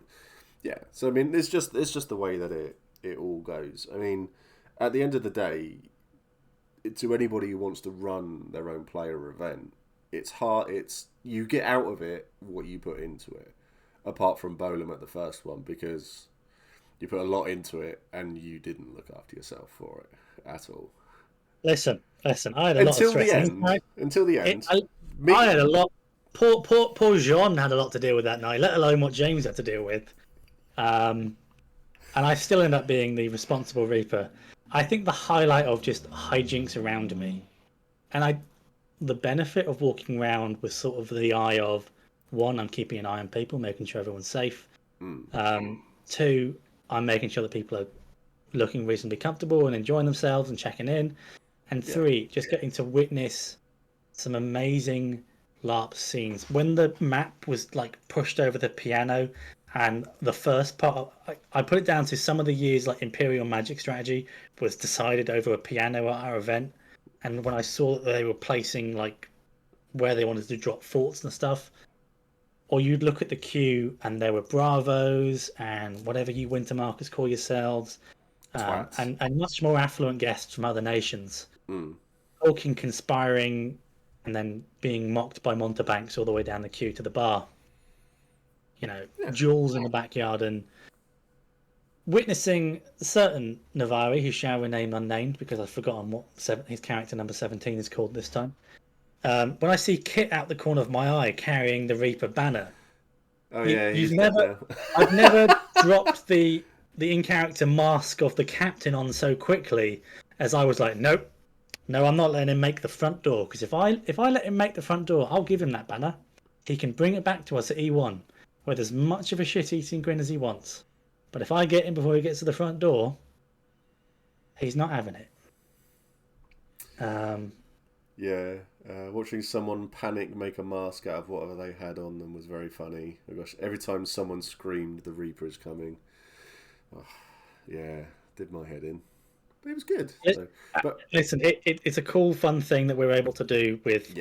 yeah. So I mean, it's just the way that it all goes. I mean, at the end of the day, to anybody who wants to run their own player event, it's hard. You get out of it what you put into it. Apart from Bolem at the first one, because you put a lot into it and you didn't look after yourself for it at all. Listen. I had a lot of stress. Until the end. I had a lot. Poor Jean had a lot to deal with that night, let alone what James had to deal with. And I still end up being the responsible Reaper. I think the highlight of just hijinks around me, and the benefit of walking around was sort of the eye of, one, I'm keeping an eye on people, making sure everyone's safe. Two, I'm making sure that people are looking reasonably comfortable and enjoying themselves and checking in. And three, just getting to witness some amazing LARP scenes. When the map was like pushed over the piano, and the first part, I put it down to some of the years like Imperial Magic strategy was decided over a piano at our event. And when I saw that they were placing like where they wanted to drop forts and stuff, or you'd look at the queue and there were bravos and whatever you winter markers call yourselves, and much more affluent guests from other nations, talking, conspiring, and then being mocked by mountebanks all the way down the queue to the bar. Duels in the backyard, and witnessing certain Navari, who shall remain unnamed because I've forgotten what his character number 17 is called this time. When I see Kit out the corner of my eye carrying the Reaper banner, I've never dropped the in-character mask of the captain on so quickly as I was like, nope, no, I'm not letting him make the front door, because if I let him make the front door, I'll give him that banner. He can bring it back to us at E1 with as much of a shit-eating grin as he wants. But if I get him before he gets to the front door, he's not having it. Watching someone panic make a mask out of whatever they had on them was very funny. Oh gosh, every time someone screamed, the Reaper is coming. Oh, yeah, did my head in. But it was good. Listen, it's a cool, fun thing that we're able to do with,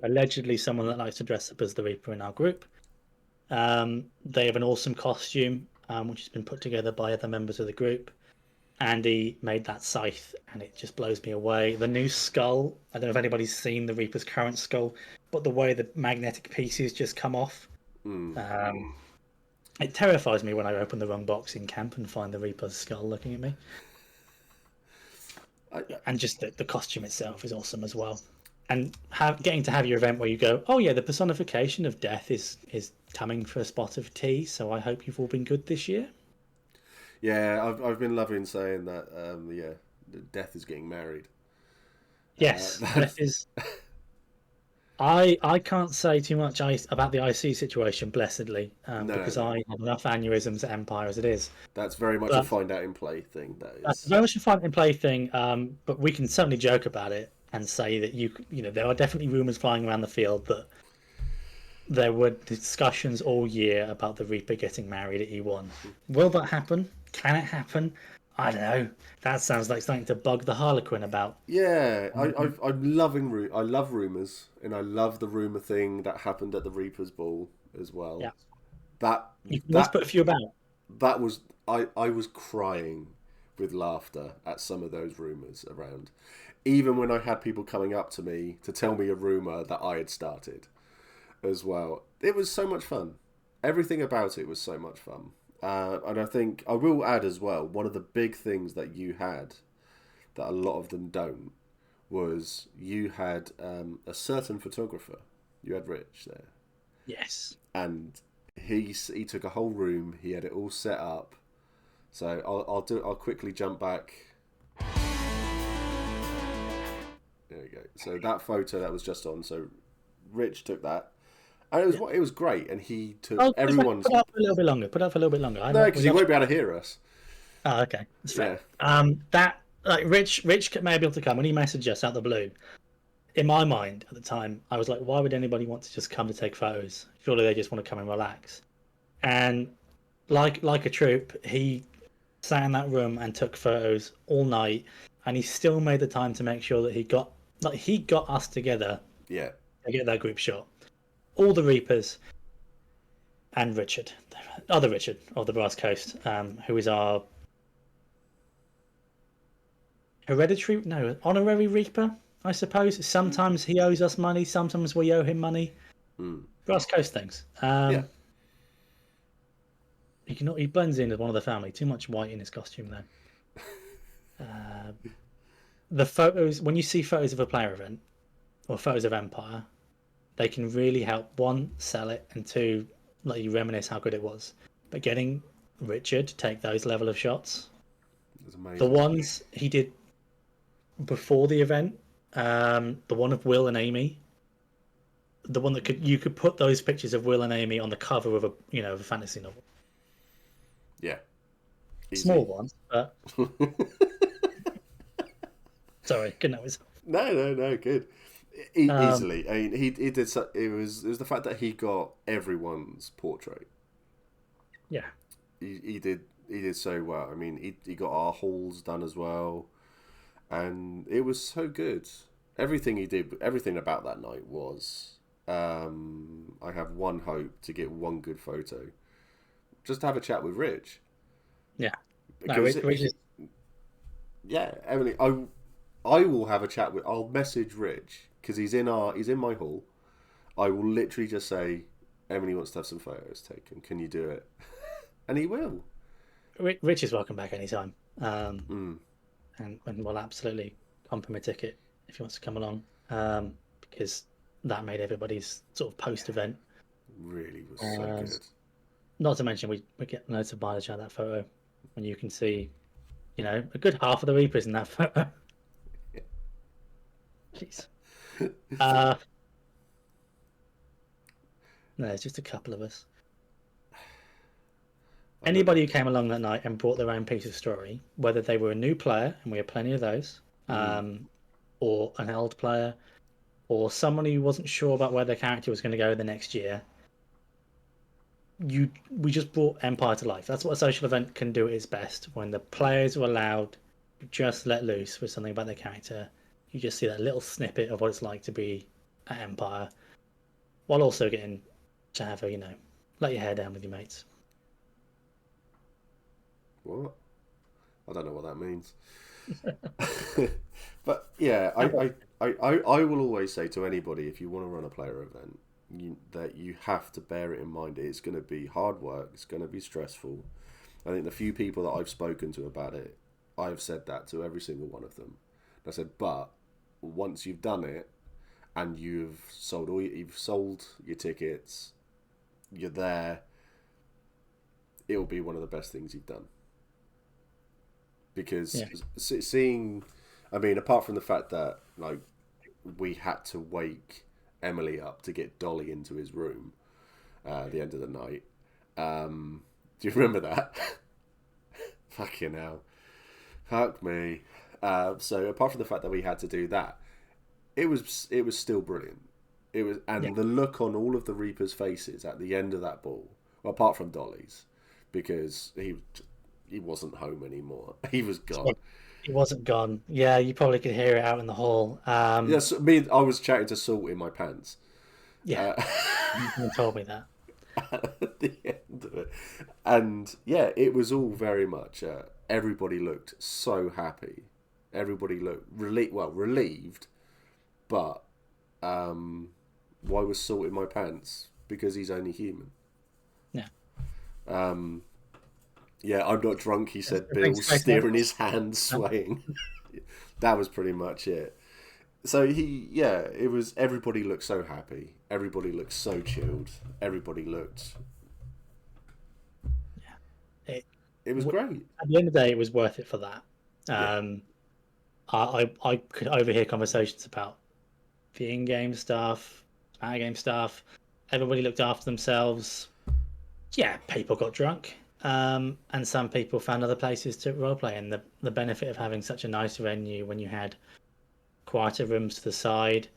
allegedly someone that likes to dress up as the Reaper in our group. They have an awesome costume, which has been put together by other members of the group. Andy made that scythe, and it just blows me away. The new skull, I don't know if anybody's seen the Reaper's current skull, but the way the magnetic pieces just come off, it terrifies me when I open the wrong box in camp and find the Reaper's skull looking at me. And just the costume itself is awesome as well. And getting to have your event where you go, oh yeah, the personification of death is coming for a spot of tea, so I hope you've all been good this year. Yeah, I've been loving saying that. Death is getting married. Yes, Death is. I can't say too much about the IC situation, blessedly, because I have enough aneurysms at Empire as it is. That's very much a find out in play thing. That's very much a find out in play thing. But we can certainly joke about it and say that there are definitely rumours flying around the field that there were discussions all year about the Reaper getting married at E1. Will that happen? Can it happen? I don't know. That sounds like something to bug the Harlequin about. Yeah, I love rumors, and I love the rumor thing that happened at the Reapers Ball as well. Yeah. That You can always that put a few about. that was I was crying with laughter at some of those rumors around, even when I had people coming up to me to tell me a rumor that I had started as well. It was so much fun. Everything about it was so much fun. And I think I will add as well, one of the big things that you had that a lot of them don't was you had a certain photographer. You had Rich there, Yes. and he took a whole room. He had it all set up. So I'll quickly jump back. There we go. So that photo that was just on. So Rich took that, and it was great. And he took Oh, everyone's. put up for a little bit longer. Put up for a little bit longer. No, because he won't be able to hear us. Oh, okay. That's fair. Yeah. That like Rich may be able to come when he messaged us out the blue. In my mind at the time, I was like, why would anybody want to just come to take photos? Surely they just want to come and relax. And like a troop, he sat in that room and took photos all night, and he still made the time to make sure that he got us together. Yeah. To get that group shot. All the Reapers and Richard, other Richard of the Brass Coast, who is our honorary Reaper, I suppose. Sometimes he owes us money, sometimes we owe him money. Brass Coast things. Yeah. He blends in as one of the family. Too much white in his costume, though. The photos, when you see photos of a player event or photos of Empire, they can really help, one, sell it, and two, let you reminisce how good it was. But getting Richard to take those level of shots, the ones he did before the event, the one of Will and Amy, the one that you could put those pictures of Will and Amy on the cover of a fantasy novel. Yeah. Easy. Small ones, but sorry, couldn't help myself. No, good. Easily. I mean, he did. It was the fact that he got everyone's portrait. Yeah, he did so well. I mean, he got our halls done as well, and it was so good. Everything he did, everything about that night was. I have one hope to get one good photo, just to have a chat with Rich. Yeah, Because Rich is... yeah, Emily, I will have a chat with. I'll message Rich because he's in my hall. I will literally just say, Emily wants to have some photos taken. Can you do it? And he will. Rich is welcome back anytime. And we'll absolutely comp him a ticket if he wants to come along. Because that made everybody's sort of post-event. Really was so good. Not to mention we get loads of mileage out of that photo when you can see, a good half of the Reapers in that photo. Jeez. No, it's just a couple of us. Anybody who came along that night and brought their own piece of story, whether they were a new player, and we had plenty of those, or an old player, or someone who wasn't sure about where their character was going to go the next year, we just brought Empire to life. That's what a social event can do at its best. When the players are allowed to just let loose with something about their character, you just see that little snippet of what it's like to be at Empire, while also getting to have let your hair down with your mates. What? I don't know what that means. But yeah, I will always say to anybody, if you want to run a player event, that you have to bear it in mind. It's going to be hard work. It's going to be stressful. I think the few people that I've spoken to about it, I've said that to every single one of them. I said, but once you've done it and you've sold your tickets, you're there, it'll be one of the best things you've done. Because seeing, I mean, apart from the fact that we had to wake Emily up to get Dolly into his room at the end of the night. Do you remember that? Fucking hell. Fuck me. So apart from the fact that we had to do that, it was still brilliant. It was, and the look on all of the Reapers' faces at the end of that ball, well, apart from Dolly's, because he wasn't home anymore. He was gone. He wasn't gone. Yeah, you probably could hear it out in the hall. Yes, I was chatting to Salt in my pants. Yeah, you told me that. At the end of it, and yeah, it was all very much. Everybody looked so happy. Everybody looked relieved, but why was Salt in my pants? Because he's only human. Yeah. Yeah, I'm not drunk, he said. Bill, Thanks, steering his hand, swaying. That was pretty much it. So it was. Everybody looked so happy. Everybody looked so chilled. Everybody looked. Yeah. It was great. At the end of the day, it was worth it for that. I could overhear conversations about the in-game stuff, out-game stuff. Everybody looked after themselves. Yeah, people got drunk, and some people found other places to roleplay. And the benefit of having such a nice venue when you had quieter rooms to the side.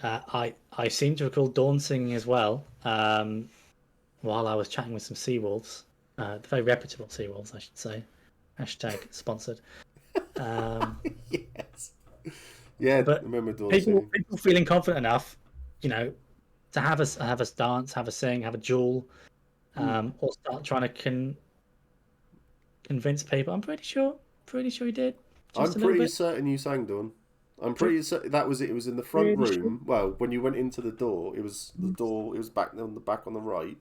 I seem to recall Dawn singing as well while I was chatting with some seawolves, very reputable seawolves, I should say. Hashtag sponsored. Yes. Yeah, But remember Dawn people singing. feeling confident enough, to have a dance, have a sing, have a duel, or start trying to convince people. I'm pretty sure he did. Just I'm a little pretty bit. certain you sang, Dawn. I'm pretty certain that was it. It was in the front Pretty room. Well, when you went into the door, it was the door. It was back on the back on the right.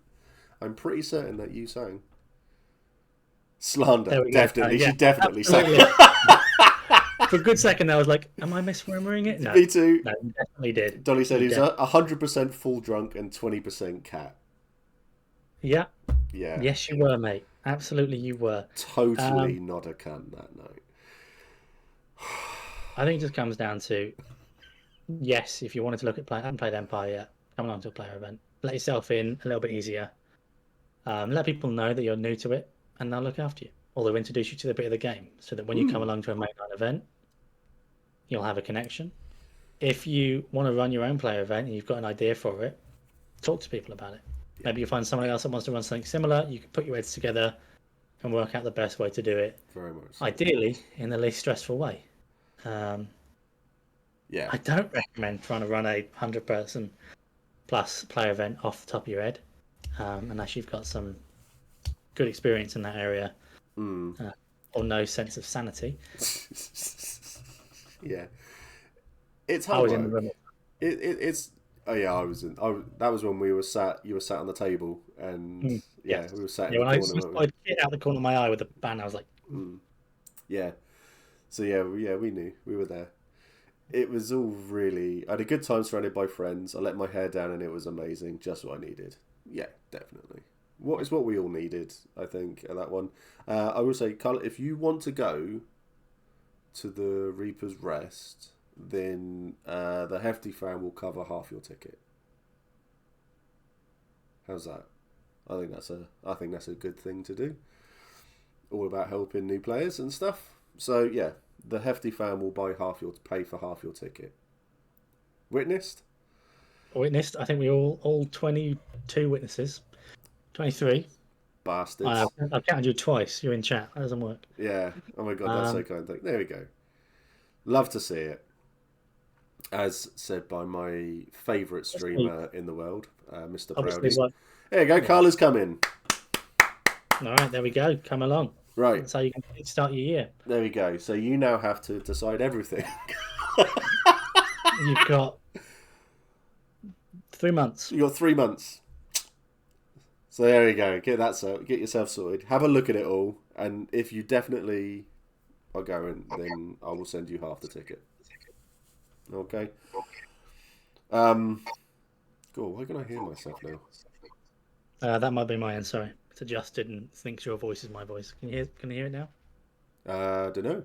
I'm pretty certain that you sang. Slander, There we go. definitely. Yeah, She definitely absolutely. sang. For a good second, I was like, "Am I misremembering it?" No, Me too. no, you definitely did. Dolly said You he was 100% full drunk and 20% cat. Yeah. Yeah. Yes, you were, mate. Absolutely, you were. Totally not a cunt that night. I think it just comes down to, yes, if you wanted to look at play, haven't played Empire yet, come along to a player event. Let yourself in a little bit easier. Let people know that you're new to it, and they'll look after you. Or they'll introduce you to the bit of the game, so that when you come along to a mainline event, you'll have a connection. If you want to run your own player event and you've got an idea for it, talk to people about it. Yeah. Maybe you find someone else that wants to run something similar. You can put your heads together and work out the best way to do it. Very much so. Ideally, in the least stressful way. Yeah. I don't recommend trying to run a 100-person plus player event off the top of your head, unless you've got some good experience in that area, or no sense of sanity. Yeah. It's I hard was work. in the room. It's oh yeah, I was in. That was when we were sat. You were sat on the table, and we were sat in when the I corner. spotted it out the corner of my eye with the ban, I was like, Yeah. So we knew we were there. It was all really. I had a good time surrounded by friends. I let my hair down, and it was amazing. Just what I needed. Yeah, definitely. What we all needed, I think, at that one. I will say, Carl, if you want to go to the Reaper's Rest, then the Hefty fan will cover half your ticket. How's that? I think that's a good thing to do. All about helping new players and stuff. So yeah, the Hefty fan will pay for half your ticket. Witnessed? I think we all 22 witnesses, 23. Bastards. I've counted you twice. You're in chat. That doesn't work. Yeah. Oh my god, that's so kind. There we go. Love to see it. As said by my favourite streamer in the world, Mr. Proudy. There you go, Carla's coming. All right, there we go. Come along. Right. That's how you can start your year. There we go. So you now have to decide everything. You've got 3 months. You got 3 months. So there you go. Get yourself sorted. Have a look at it all, and if you definitely are going, then I will send you half the ticket. Okay. Cool. Why can I hear myself now? That might be my end. Sorry, it's adjusted and thinks your voice is my voice. Can you hear it now? Don't know.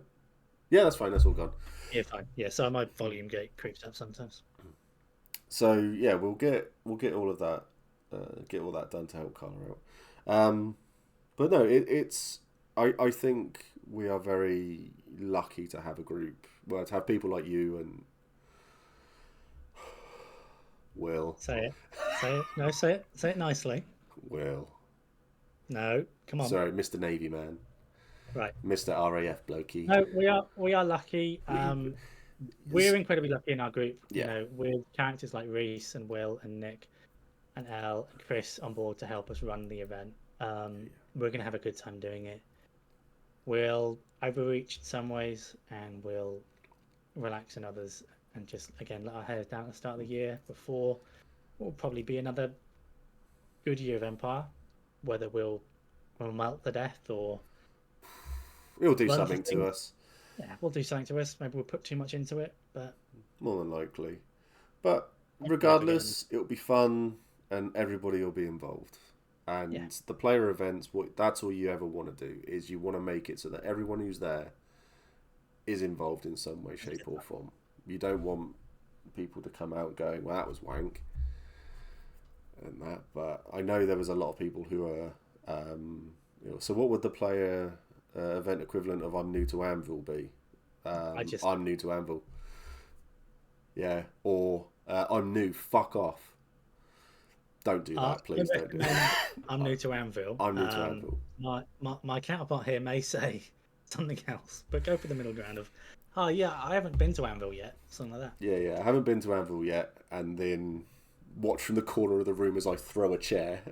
Yeah, that's fine. That's all gone. Yeah, fine. Yeah, so my volume gate creeps up sometimes. So yeah, we'll get all of that, get all that done to help Carla out. But no, it's. I think we are very lucky to have a group. Well, to have people like you and Will. Say it. No, say it nicely. Will. No, come on. Sorry, Mr. Navy Man. Right. Mr. RAF blokey. No, we are lucky. We're incredibly lucky in our group. You Yeah. know, with characters like Reese and Will and Nick and Elle and Chris on board to help us run the event. We're gonna have a good time doing it. We'll overreach in some ways, and we'll relax in others, and just again let our heads down at the start of the year. Before will probably be another good year of Empire, whether we'll melt the death or It'll do run for something to things. us, Yeah, we'll do something to us. Maybe we'll put too much into it, but more than likely. But never regardless, it'll be fun, and everybody will be involved. And Yeah. the player events, that's all you ever want to do, is you want to make it so that everyone who's there is involved in some way, shape, or form. You don't want people to come out going, well, that was wank, and that. But I know there was a lot of people who are, so what would the player event equivalent of I'm new to Anvil be? I'm new to Anvil. Yeah, or I'm new, fuck off. Don't do that, please. Don't do that. I'm new to Anvil. I'm new to Anvil. My counterpart here may say something else, but go for the middle ground of, oh yeah, I haven't been to Anvil yet, something like that. Yeah, I haven't been to Anvil yet, and then watch from the corner of the room as I throw a chair.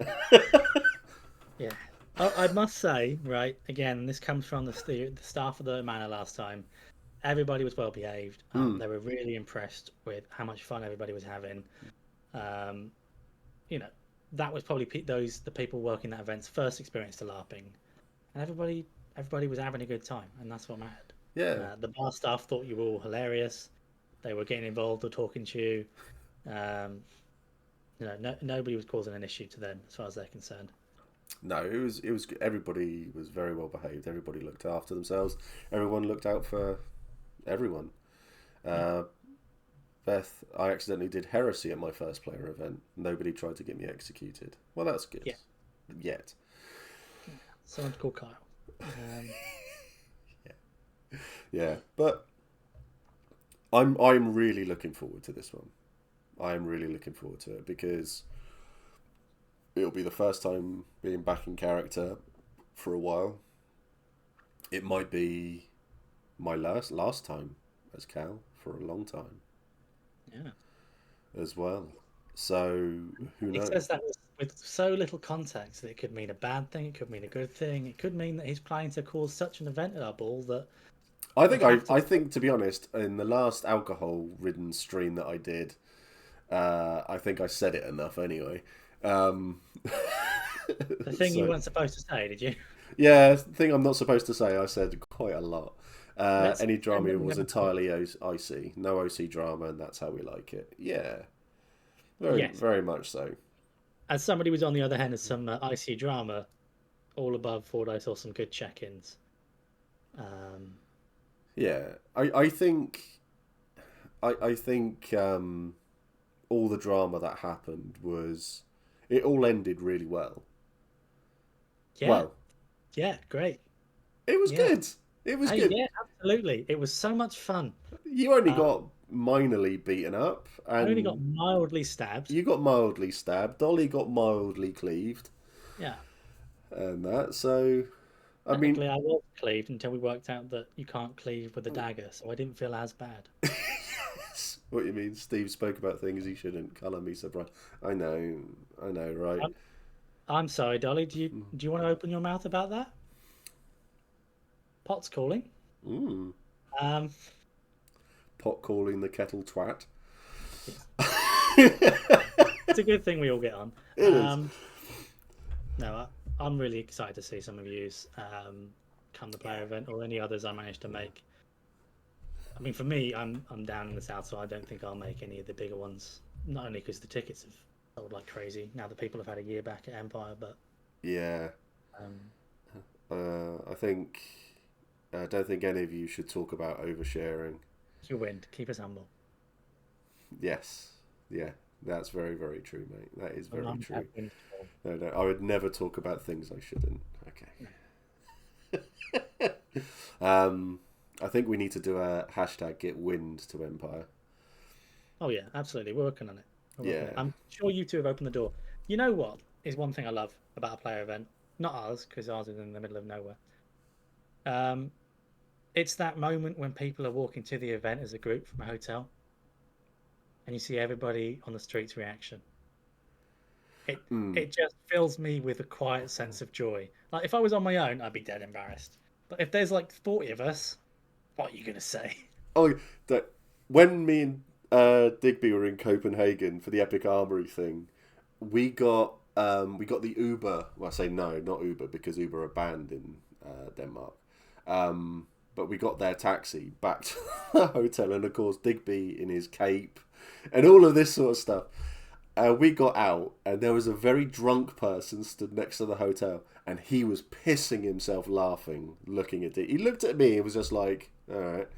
Yeah, I must say, right, again, this comes from the staff of the manor last time. Everybody was well behaved. They were really impressed with how much fun everybody was having. You know, that was probably the people working that event's first experience to LARPing, and everybody was having a good time, and that's what mattered. Yeah. The bar staff thought you were all hilarious. They were getting involved or talking to you. Nobody was causing an issue to them as far as they're concerned. No, it was everybody was very well behaved. Everybody looked after themselves. Everyone looked out for everyone. Beth, I accidentally did heresy at my first player event. Nobody tried to get me executed. Well, that's good. Yeah. Yet. Someone called Kyle. Yeah, but I'm really looking forward to this one. I'm really looking forward to it because it'll be the first time being back in character for a while. It might be my last time as Cal for a long time. Yeah. As well. So who knows? It says that with so little context that it could mean a bad thing, it could mean a good thing, it could mean that he's planning to cause such an event at our ball that I think to be honest, in the last alcohol-ridden stream that I did, I think I said it enough anyway. The thing you weren't supposed to say, did you? Yeah, the thing I'm not supposed to say, I said quite a lot. Any drama was entirely IC. No OC drama, and that's how we like it. Yeah. Very much so. As somebody was on the other hand of some IC drama, all above thought I saw some good check-ins. Yeah, I think all the drama that happened it all ended really well. Yeah. Well, yeah, great. It was good. It was good. Yeah, absolutely. It was so much fun. You only got minorly beaten up. And I only got mildly stabbed. You got mildly stabbed. Dolly got mildly cleaved. Yeah. And that, so... I was cleaved until we worked out that you can't cleave with a dagger, so I didn't feel as bad. Yes. What you mean? Steve spoke about things he shouldn't. Colour me surprised. I know, right? I'm sorry, Dolly. Do you want to open your mouth about that? Pot's calling. Pot calling the kettle twat. It's a good thing we all get on. It is. No, I'm really excited to see some of yous come the player event or any others I managed to make. I mean, for me, I'm down in the south, so I don't think I'll make any of the bigger ones. Not only because the tickets have sold like crazy now that people have had a year back at Empire, but yeah. I don't think any of you should talk about oversharing. You win. Keep us humble. Yes. Yeah. That's very, very true, mate. That is very true. No, I would never talk about things I shouldn't. Okay. I think we need to do a hashtag get wind to Empire. Oh yeah, absolutely. We're working on it. Yeah. I'm sure you two have opened the door. You know what is one thing I love about a player event? Not ours, because ours is in the middle of nowhere. It's that moment when people are walking to the event as a group from a hotel, and you see everybody on the street's reaction. It just fills me with a quiet sense of joy. Like if I was on my own, I'd be dead embarrassed. But if there's like 40 of us, what are you gonna say? Oh, that when me and Digby were in Copenhagen for the Epic Armory thing, we got the Uber. Well, I say no, not Uber because Uber are banned in Denmark. But we got their taxi back to the hotel, and of course Digby in his cape and all of this sort of stuff. We got out, and there was a very drunk person stood next to the hotel, and he was pissing himself laughing, looking at Digby. He looked at me and was just like, all right.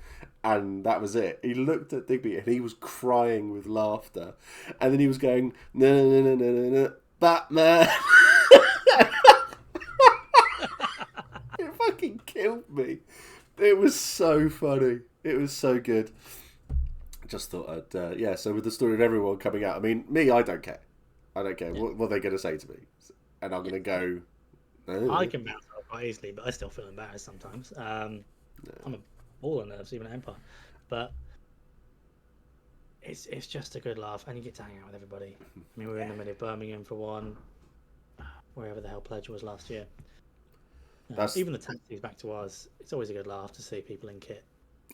And that was it. He looked at Digby, and he was crying with laughter. And then he was going, no, no, no, no, no, no, no, Batman. It fucking killed me. It was so funny. It was so good. Just thought I'd yeah. So with the story of everyone coming out, I mean, me, I don't care. I don't care. What are they going to say to me? And I'm going to go. I can bounce out quite easily, but I still feel embarrassed sometimes. I'm a ball of nerves even at Empire, but it's just a good laugh, and you get to hang out with everybody. I mean, we were in the middle of Birmingham for one, wherever the hell Pledge was last year. Even the taxis back to ours, it's always a good laugh to see people in kit.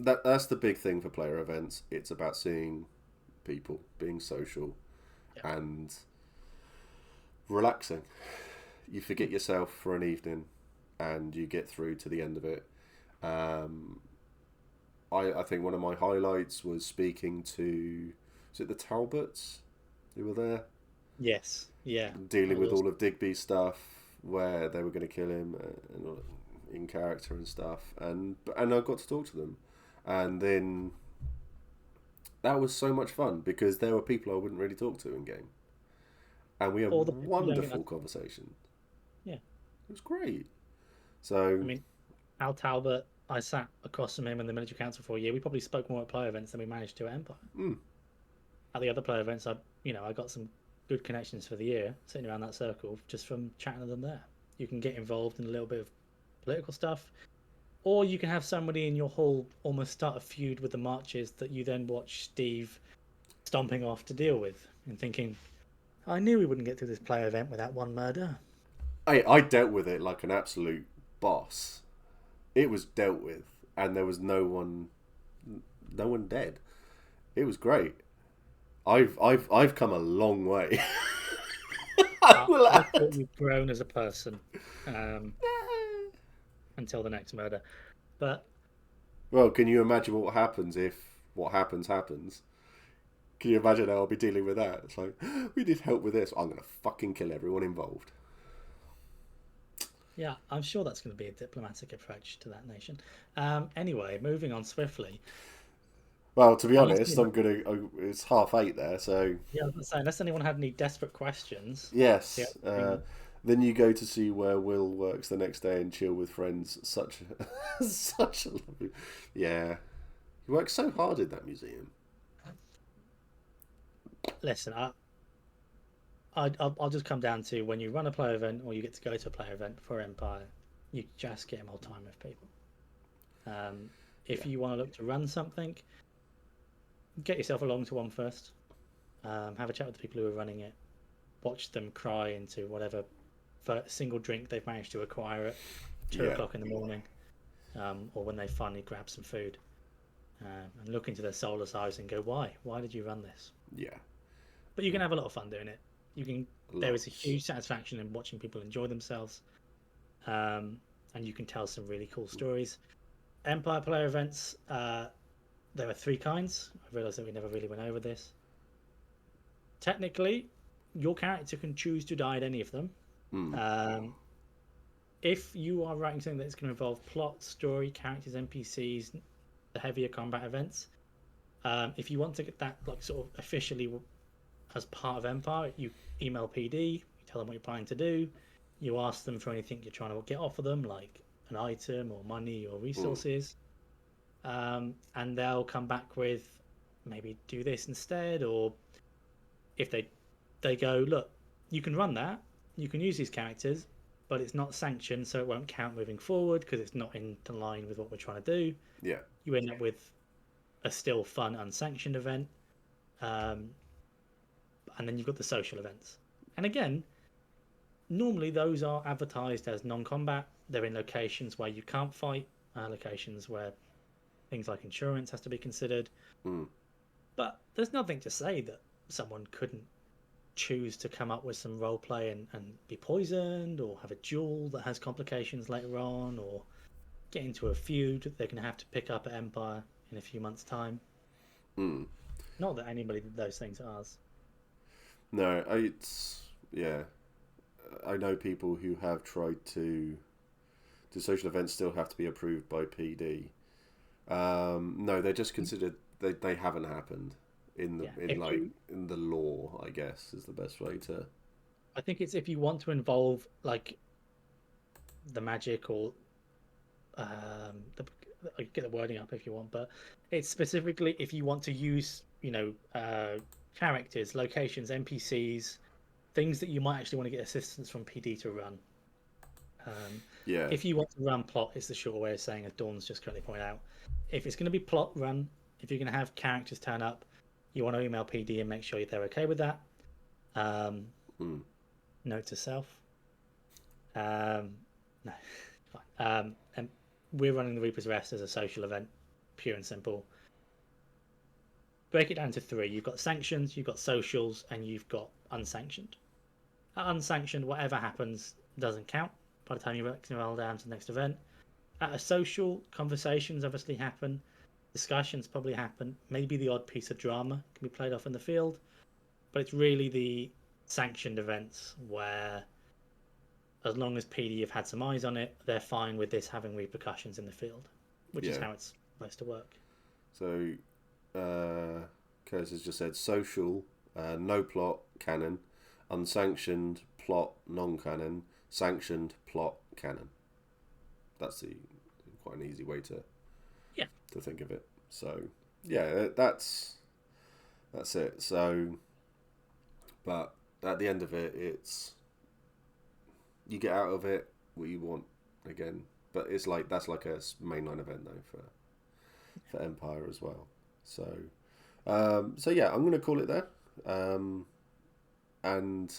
That's the big thing for player events. It's about seeing people, being social, and relaxing. You forget yourself for an evening, and you get through to the end of it. I think one of my highlights was speaking to, is it the Talbots who were there? Yes, yeah. Dealing with all of Digby's stuff, where they were going to kill him in character and stuff, and I got to talk to them, and then that was so much fun because there were people I wouldn't really talk to in game, and we had wonderful conversation. Yeah, it was great. So I mean, Al Talbot, I sat across from him in the military council for a year. We probably spoke more at player events than we managed to at Empire. At the other player events, I got some good connections for the year sitting around that circle just from chatting to them there. You can get involved in a little bit of political stuff, or you can have somebody in your hall almost start a feud with the marches that you then watch Steve stomping off to deal with and thinking, I knew we wouldn't get through this player event without one murder. I dealt with it like an absolute boss. It was dealt with, and there was no one dead. It was great. I've come a long way. I thought you've grown as a person until the next murder. But well, can you imagine what happens if what happens? Can you imagine how I'll be dealing with that? It's like, we need help with this. I'm going to fucking kill everyone involved. Yeah, I'm sure that's going to be a diplomatic approach to that nation. Anyway, moving on swiftly. Well, to be honest, it's 8:30 there, so yeah, I was going to say, unless anyone had any desperate questions. Yes. Then you go to see where Will works the next day and chill with friends. Such a lovely. Yeah, he works so hard in that museum. Listen, I'll just come down to when you run a player event or you get to go to a player event for Empire, you just get more time with people. If you want to look to run something, get yourself along to one first. Have a chat with the people who are running it. Watch them cry into whatever single drink they've managed to acquire at 2 o'clock in the morning, or when they finally grab some food, and look into their soulless eyes and go, "Why? Why did you run this?" Yeah. But you can have a lot of fun doing it. There is a huge satisfaction in watching people enjoy themselves, and you can tell some really cool stories. Empire player events, there are 3 kinds. I realised that we never really went over this. Technically, your character can choose to die at any of them. If you are writing something that's going to involve plot, story, characters, NPCs, the heavier combat events, if you want to get that like sort of officially as part of Empire, you email PD, you tell them what you're planning to do, you ask them for anything you're trying to get off of them, like an item or money or resources, and they'll come back with maybe do this instead, or if they go, look, you can run that, you can use these characters, but it's not sanctioned, so it won't count moving forward because it's not in line with what we're trying to do. Yeah. You end up with a still fun unsanctioned event, and then you've got the social events. And again, normally those are advertised as non-combat. They're in locations where you can't fight, locations where things like insurance has to be considered. But there's nothing to say that someone couldn't choose to come up with some role play and be poisoned, or have a duel that has complications later on, or get into a feud that they're going to have to pick up at Empire in a few months' time. Not that anybody did those things at ours. No, I know people who have tried to. Do social events still have to be approved by PD? No, they're just considered. They haven't happened in the law, I guess, is the best way to. I think it's if you want to involve like the magic or I get the wording up if you want, but it's specifically if you want to use characters, locations, NPCs, things that you might actually want to get assistance from PD to run. If you want to run plot, it's the short way of saying, as Dawn's just correctly pointed out. If it's going to be plot run, if you're going to have characters turn up, you want to email PD and make sure they're okay with that. Note to self. No, fine. And we're running the Reaper's Rest as a social event, pure and simple. Break it down to 3. You've got sanctions, you've got socials, and you've got unsanctioned. At unsanctioned, whatever happens doesn't count by the time you roll down to the next event. At a social, conversations obviously happen, discussions probably happen, maybe the odd piece of drama can be played off in the field, but it's really the sanctioned events where, as long as PD have had some eyes on it, they're fine with this having repercussions in the field, which is how it's supposed to work. So, Curtis has just said social, no plot, canon, unsanctioned, plot, non-canon, sanctioned, plot, canon. That's quite an easy way to think of it. So, yeah, that's it. So, but at the end of it, it's you get out of it what you want again. But it's like that's like a mainline event though for Empire as well. So, yeah, I'm gonna call it there. And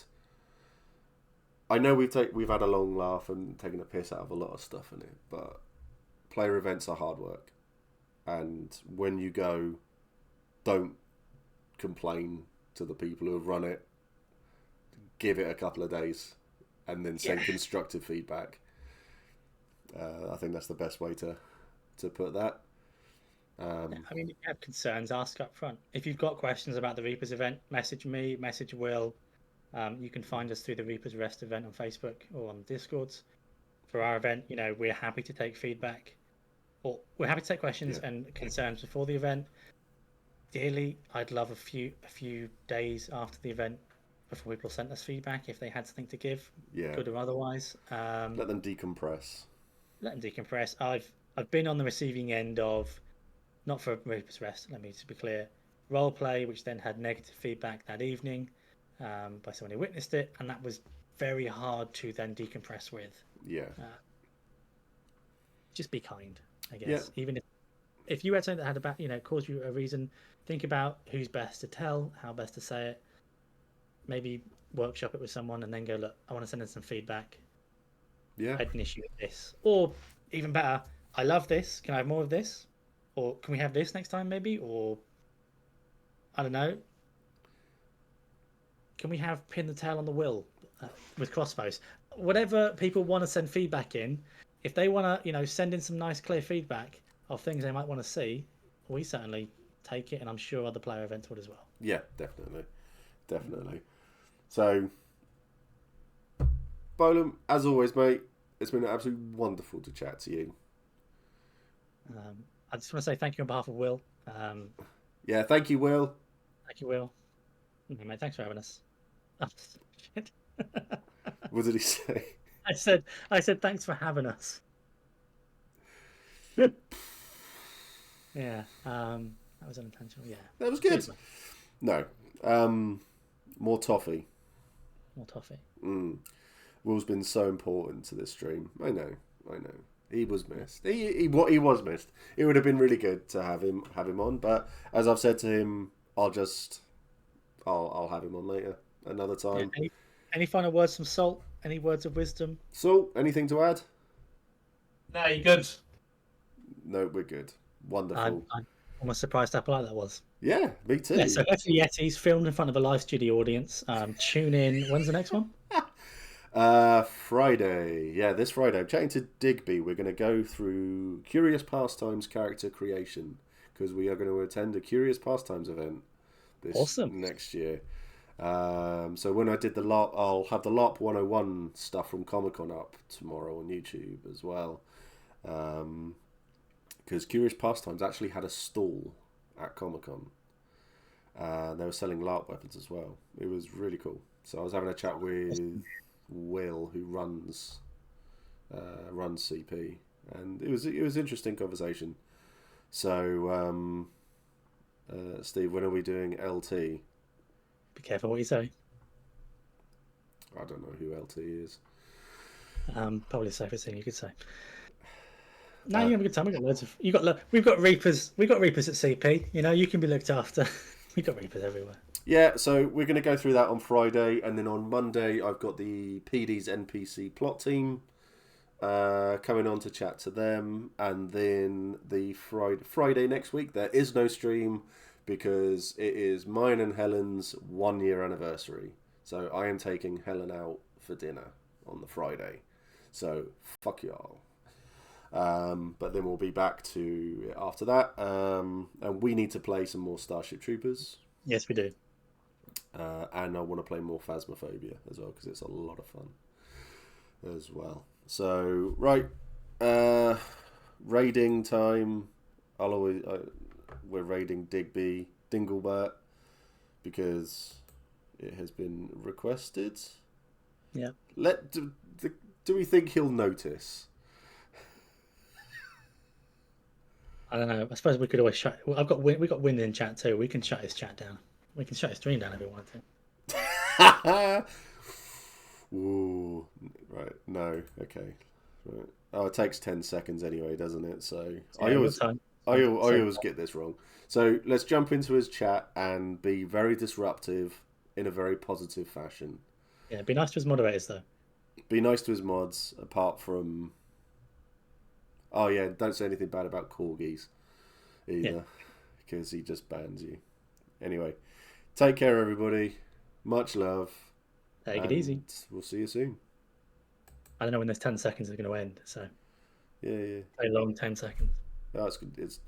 I know we've had a long laugh and taken a piss out of a lot of stuff in it, but player events are hard work, and when you go, don't complain to the people who have run it. Give it a couple of days, and then send constructive feedback. I think that's the best way to put that. I mean, if you have concerns, ask up front. If you've got questions about the Reapers event, message me, message Will. You can find us through the Reapers Rest event on Facebook or on Discords. For our event, we're happy to take feedback, or we're happy to take questions and concerns before the event. Ideally, I'd love a few days after the event before people sent us feedback if they had something to give, good or otherwise. Let them decompress. I've been on the receiving end of, not for Reaper's Rest, let me to be clear, role play, which then had negative feedback that evening by someone who witnessed it, and that was very hard to then decompress with. Just be kind, I guess. Even if you had something that had about caused you a reason, think about who's best to tell, how best to say it. Maybe workshop it with someone and then go, look, I want to send in some feedback. I had an issue with this. Or even better, I love this. Can I have more of this? Or can we have this next time maybe? Or I don't know. Can we have pin the tail on the will with crossbows? Whatever people want to send feedback in, if they want to, send in some nice clear feedback of things they might want to see, we certainly take it, and I'm sure other player events would as well. Yeah, definitely. So, Bolem, as always, mate, it's been absolutely wonderful to chat to you. I just want to say thank you on behalf of Will. Thank you, Will. Thank you, Will. Okay, mate, thanks for having us. Oh, shit. What did he say? I said thanks for having us. That was unintentional. Yeah, that was good. Cheers, no, more toffee. More toffee. Will's been so important to this stream. I know. He was missed. He was missed. It would have been really good to have him on, but as I've said to him, I'll have him on later, another time. Yeah, any final words from Salt? Any words of wisdom? So, anything to add? No, you're good. No, we're good. Wonderful. I'm almost surprised how polite that was. Yeah, me too. Yeah, so that's the Yetis filmed in front of a live studio audience. Tune in. When's the next one? Friday. Yeah, this Friday. I'm chatting to Digby. We're going to go through Curious Pastimes character creation because we are going to attend a Curious Pastimes event this next year. So when I did the LARP, I'll have the LARP 101 stuff from Comic-Con up tomorrow on YouTube as well. Because Curious Pastimes actually had a stall at Comic-Con. They were selling LARP weapons as well. It was really cool. So I was having a chat with Will, who runs CP, and it was an interesting conversation. So, Steve, when are we doing LT? Be careful what you say. I don't know who LT is. Probably the safest thing you could say. No, you have a good time. We got loads of. We've got Reapers. We've got Reapers at CP. You know, you can be looked after. We've got Reapers everywhere. Yeah, so we're going to go through that on Friday, and then on Monday I've got the PD's NPC plot team coming on to chat to them, and then the Friday next week there is no stream because it is mine and Helen's 1 year anniversary. So I am taking Helen out for dinner on the Friday. So fuck y'all. But then we'll be back to after that, and we need to play some more Starship Troopers. Yes, we do. And I want to play more Phasmophobia as well because it's a lot of fun as well. So right, raiding time. We're raiding Digby Dinglebert because it has been requested. Yeah. Do we think he'll notice? I don't know. I suppose we could always shut. We got Wind in chat too. We can shut his chat down. We can shut his stream down if we want to. Ooh, right. No. Okay. Right. Oh, it takes 10 seconds anyway, doesn't it? So Yeah, I always get this wrong. So let's jump into his chat and be very disruptive in a very positive fashion. Yeah, be nice to his moderators though. Be nice to his mods, apart from. Oh yeah, don't say anything bad about corgis either, because he just bans you. Anyway, take care, everybody. Much love. Take it easy. We'll see you soon. I don't know when this 10 seconds is going to end, so. Yeah. Very long 10 seconds. Oh, it's good. It's